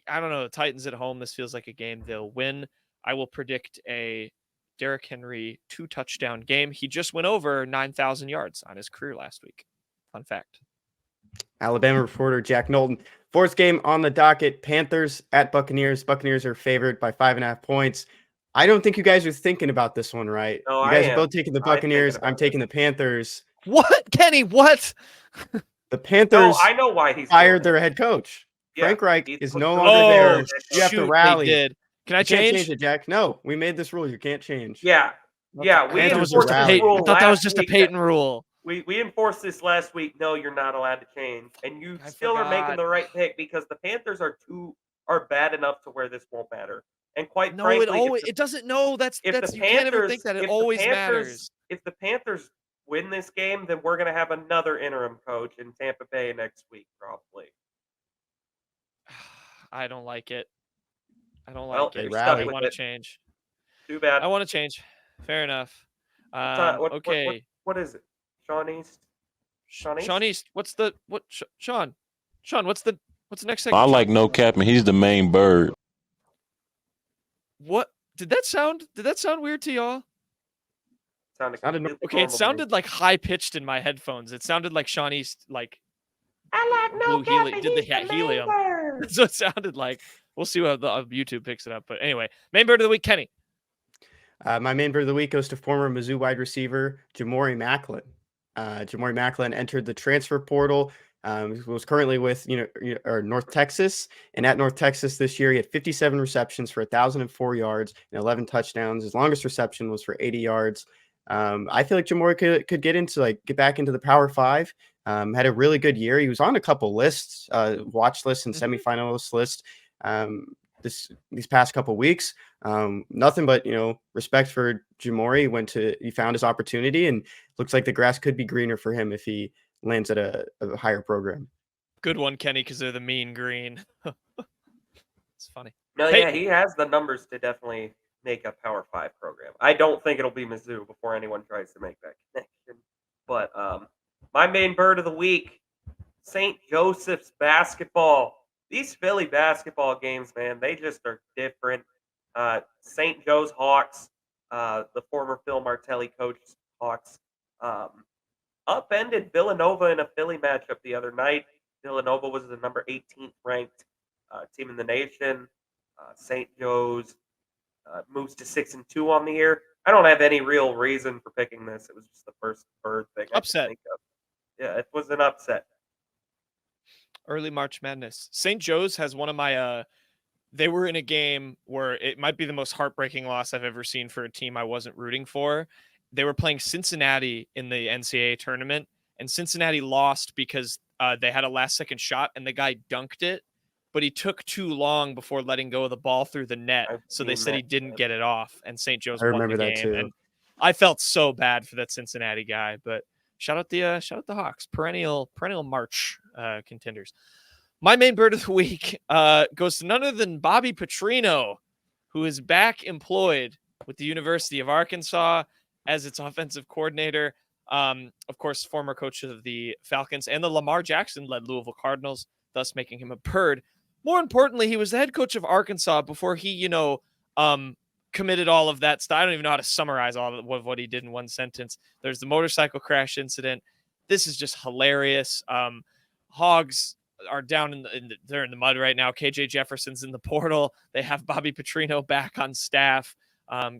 I don't know. The Titans at home, this feels like a game they'll win. I will predict a Derrick Henry 2-touchdown game. He just went over 9,000 yards on his career last week. Fun fact. Alabama reporter Jack Knowlton. Fourth game on the docket, Panthers at Buccaneers. Buccaneers are favored by 5.5 points. I don't think you guys are thinking about this one right. No, you guys are both taking the Buccaneers. I'm taking the Panthers. What, Kenny? What? The Panthers I know why he's fired their head coach. Yeah, Frank Reich is no longer there. You have to rally. They did. Can I You can't change? change it, Jack? No, we made this rule. You can't change. Yeah. Yeah, we Panthers enforced are this rallied. rule I thought that was last just a week. Payton rule. We enforced this last week. No, you're not allowed to change. And you I still are making forgot. the right pick because the Panthers are bad enough to where this won't matter. And quite No, frankly, it doesn't. No, that's if the you can't ever Panthers- think that. It if the always Panthers- matters. if the Panthers win this game, then we're going to have another interim coach in Tampa Bay next week, probably. I don't like it. I don't Well, like it. you're I stuck with want to it. change. Too bad. I want to change. Fair enough. Okay. What is it? Sean East? Sean East. What's the what? Sean, what's the next I segment? like no capping. He's the main bird. What did that sound? Did that sound weird to y'all? Sounded Sounded- completely Okay, it normal to me. sounded like high pitched in my headphones. It sounded like Sean East, like I like blue helium. Did the helium? That's what it sounded like. We'll see what the YouTube picks it up. But anyway, main bird of the week, Kenny. My main bird of the week goes to former Mizzou wide receiver Jamori Maclin. Jamori Maclin entered the transfer portal. Was currently with North Texas, and at North Texas this year he had 57 receptions for 1,004 yards and 11 touchdowns. His longest reception was for 80 yards. I feel like Jamori could get back into the Power 5. Had a really good year. He was on a couple lists, watch lists and semifinalist lists these past couple weeks. Nothing but respect for Jamori. He found his opportunity, and looks like the grass could be greener for him if he lands at a higher program. Good one, Kenny, because they're the mean green. It's funny. No, Hey. yeah, he has the numbers to definitely make a Power 5 program. I don't think it'll be Mizzou before anyone tries to make that connection. But my main bird of the week, St. Joseph's basketball. These Philly basketball games, man, they just are different. St. Joe's Hawks, the former Phil Martelli coach Hawks, upended Villanova in a Philly matchup the other night. Villanova was the number 18th ranked team in the nation. St. Joe's moves to 6-2 on the year. I don't have any real reason for picking this. It was just the first bird thing I could Upset. think of. Yeah, it was an upset. Early March Madness. St. Joe's has one of my they were in a game where it might be the most heartbreaking loss I've ever seen for a team I wasn't rooting for. They were playing Cincinnati in the NCAA tournament, and Cincinnati lost because they had a last-second shot, and the guy dunked it, but he took too long before letting go of the ball through the net, so they said he didn't get it off, and St. Joe's won the remember that game. too. And I felt so bad for that Cincinnati guy, but shout out the Hawks, perennial March contenders. My main bird of the week goes to none other than Bobby Petrino, who is back employed with the University of Arkansas as its offensive coordinator. Of course, former coach of the Falcons and the Lamar Jackson-led Louisville Cardinals, thus making him a bird. More importantly, he was the head coach of Arkansas before he, committed all of that stuff. I don't even know how to summarize all of what he did in one sentence. There's the motorcycle crash incident. This is just hilarious. Hogs are down they're in the mud right now. KJ Jefferson's in the portal. They have Bobby Petrino back on staff,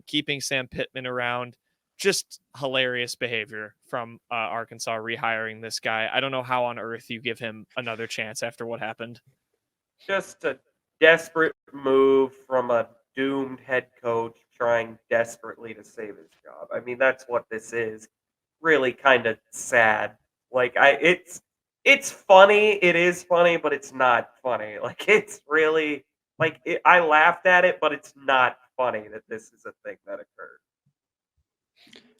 keeping Sam Pittman around. Just hilarious behavior from Arkansas rehiring this guy. I don't know how on earth you give him another chance after what happened. Just a desperate move from a doomed head coach trying desperately to save his job. I mean, that's what this is. Really kind of sad. Like it's funny. It is funny, but it's not funny. Like it's really I laughed at it, but it's not funny that this is a thing that occurred.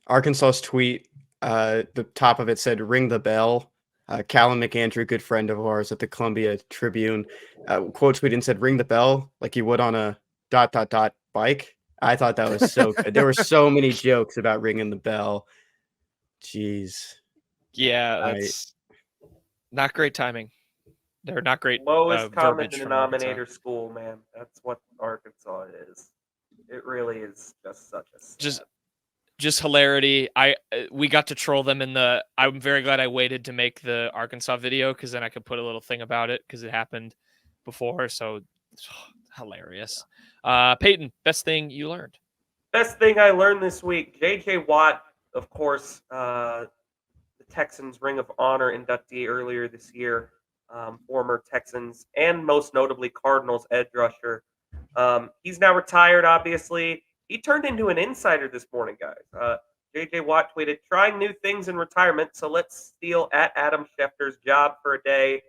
Arkansas's tweet, the top of it said, "Ring the bell." Callum McAndrew, good friend of ours at the Columbia Tribune, quote tweeted and said, "Ring the bell," like you would on a ... bike. I thought that was so good. There were so many jokes about ringing the bell. Jeez. Yeah, that's not great timing. They're not great. Lowest common verbiage from denominator Arkansas. school, man. That's what Arkansas is. It really is just such a sad. Just hilarity. We got to troll them I'm very glad I waited to make the Arkansas video, because then I could put a little thing about it, because it happened before. So hilarious. Payton, best thing you learned? Best thing I learned this week: J.J. Watt, of course, the Texans Ring of Honor inductee earlier this year, former Texans and most notably Cardinals edge rusher. He's now retired, obviously. He turned into an insider this morning, guys. J.J. Watt tweeted, "Trying new things in retirement, so let's steal at Adam Schefter's job for a day.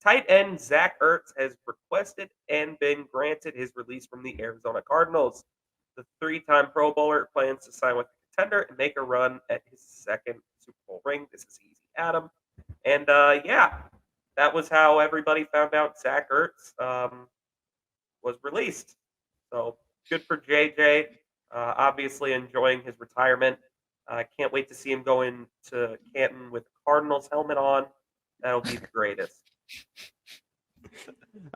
Tight end Zach Ertz has requested and been granted his release from the Arizona Cardinals. The three-time Pro Bowler plans to sign with the contender and make a run at his second Super Bowl ring. This is easy, Adam." And yeah, that was how everybody found out Zach Ertz was released. So good for JJ. Obviously enjoying his retirement. Can't wait to see him go into Canton with the Cardinals helmet on. That'll be the greatest.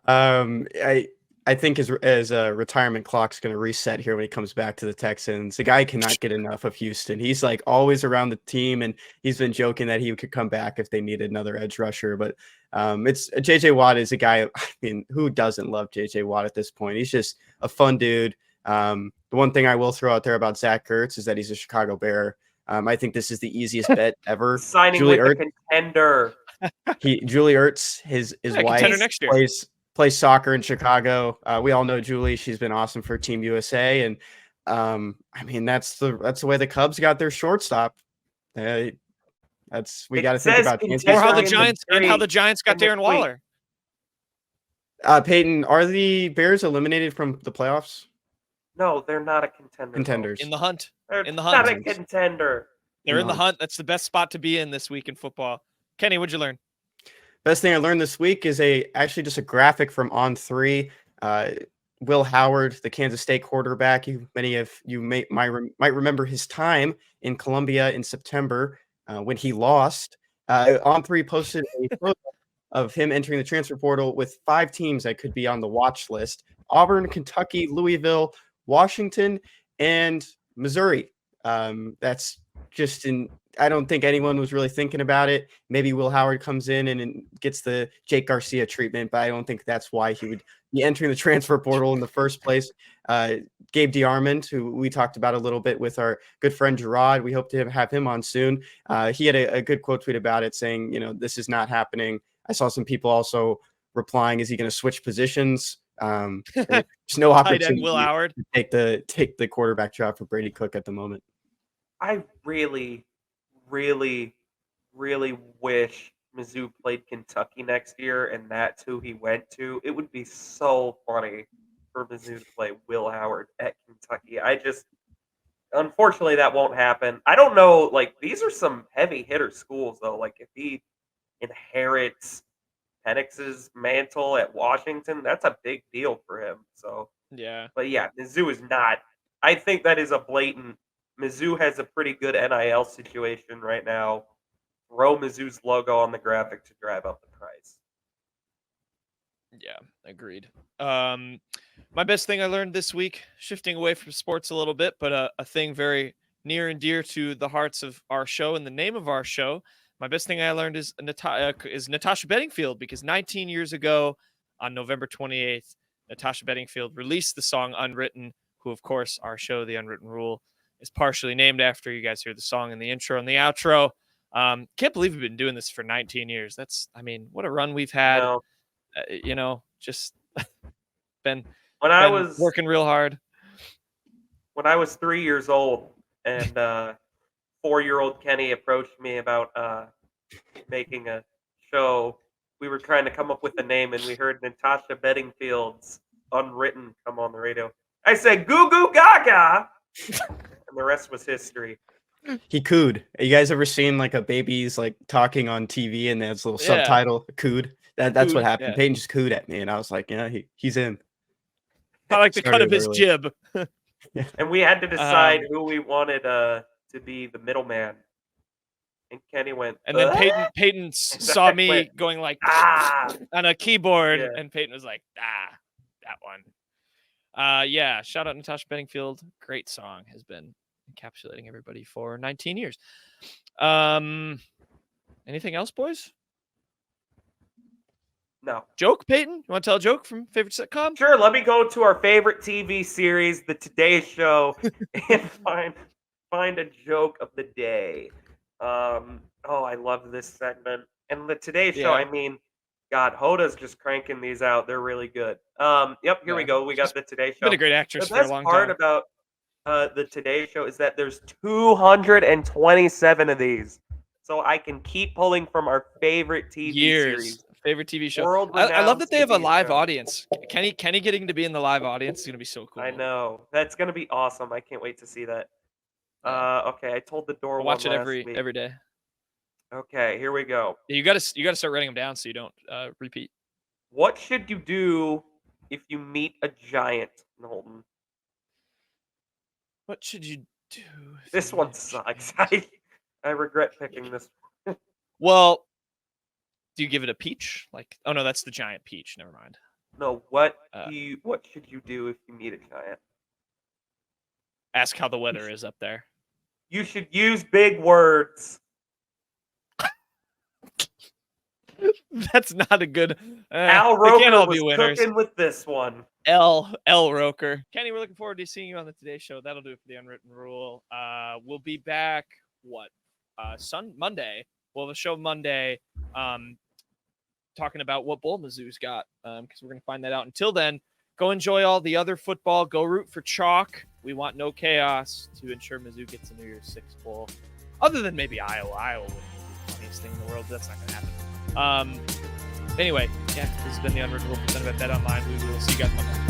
I think his retirement clock's going to reset here when he comes back to the Texans. The guy cannot get enough of Houston. He's like always around the team, and he's been joking that he could come back if they needed another edge rusher. But it's JJ Watt is a guy. I mean, who doesn't love JJ Watt at this point? He's just a fun dude. The one thing I will throw out there about Zach Ertz is that he's a Chicago Bear. I think this is the easiest bet ever. Signing with a contender. Julie Ertz, his wife, next year. plays soccer in Chicago. We all know Julie. She's been awesome for Team USA. And I mean, that's the way the Cubs got their shortstop. We got to think about how the Giants got Darren Waller. Payton, are the Bears eliminated from the playoffs? No, they're not a contender. Contenders. In the hunt. They're in the hunt. Not a contender. They're in the hunt. That's the best spot to be in this week in football. Kenny, what'd you learn? Best thing I learned this week is actually just a graphic from On3. Will Howard, the Kansas State quarterback. Many of you might remember his time in Columbia in September when he lost. On3 posted a photo of him entering the transfer portal with 5 teams that could be on the watch list: Auburn, Kentucky, Louisville, Washington, and Missouri. That's just I don't think anyone was really thinking about it. Maybe Will Howard comes in and gets the Jake Garcia treatment, but I don't think that's why he would be entering the transfer portal in the first place. Gabe DeArmond, who we talked about a little bit with our good friend Jarod, we hope to have him on soon. He had a good quote tweet about it saying, this is not happening. I saw some people also replying, is he going to switch positions? There's no opportunity Will Howard to take the quarterback job for Brady Cook at the moment. I really, really, really wish Mizzou played Kentucky next year, and that's who he went to. It would be so funny for Mizzou to play Will Howard at Kentucky. Unfortunately, that won't happen. I don't know. These are some heavy hitter schools, though. If he inherits Penix's mantle at Washington, that's a big deal for him. So yeah, but yeah, Mizzou is not. I think that is a blatant. Mizzou has a pretty good NIL situation right now. Throw Mizzou's logo on the graphic to drive up the price. Yeah, agreed. My best thing I learned this week, shifting away from sports a little bit, but a thing very near and dear to the hearts of our show and the name of our show, my best thing I learned is Natasha Bedingfield, because 19 years ago on November 28th, Natasha Bedingfield released the song Unwritten, who, of course, our show, The Unwritten Rule, is partially named after. You guys hear the song in the intro and the outro. Can't believe we've been doing this for 19 years. What a run we've had. Just been working real hard. When I was 3 years old and 4-year-old Kenny approached me about making a show, we were trying to come up with a name, and we heard Natasha Bedingfield's Unwritten come on the radio. I said, goo goo gaga, and the rest was history. He cooed. You guys ever seen like a baby's like talking on TV and there's a little subtitle, cooed? That's what happened. Yeah. Payton just cooed at me, and I was like, he's in. I like the cut of his jib. And we had to decide who we wanted to be the middleman. And Kenny went, and then Payton saw me going like on a keyboard, and Payton was like, that one. Shout out Natasha Bedingfield. Great song, has been encapsulating everybody for 19 years. Anything else, boys? No. Joke, Payton? You want to tell a joke from favorite sitcom? Sure, let me go to our favorite TV series, The Today Show, and find a joke of the day. I love this segment. And The Today Show, I mean, God, Hoda's just cranking these out. They're really good. Here we go. We got The Today Show. Been a great actress for a long time. The best part about The Today Show is that there's 227 of these. So I can keep pulling from our favorite TV series. Favorite TV show. I love that they have a live audience. Kenny getting to be in the live audience is going to be so cool. I know. That's going to be awesome. I can't wait to see that. Okay, I told the door I'll watch it every day. Okay, here we go. You got to start writing them down so you don't repeat. What should you do if you meet a giant, Knowlton? What should you do? This one sucks. I regret picking this one. Well, do you give it a peach? Oh no, that's the giant peach. Never mind. No, what should you do if you meet a giant? Ask how the weather is up there. You should use big words. That's not a good. Al Roker was cooking with this one. L Roker. Kenny, we're looking forward to seeing you on the Today Show. That'll do it for the Unwritten Rule. We'll be back. Monday. We'll have a show Monday. Talking about what bowl Mizzou's got, because we're going to find that out. Until then, go enjoy all the other football. Go root for chalk. We want no chaos to ensure Mizzou gets a New Year's Six bowl. Other than maybe Iowa. Iowa would be the funniest thing in the world, but that's not going to happen. Anyway, this has been the Unwritten Rule presented by Bet Online. We will see you guys Monday.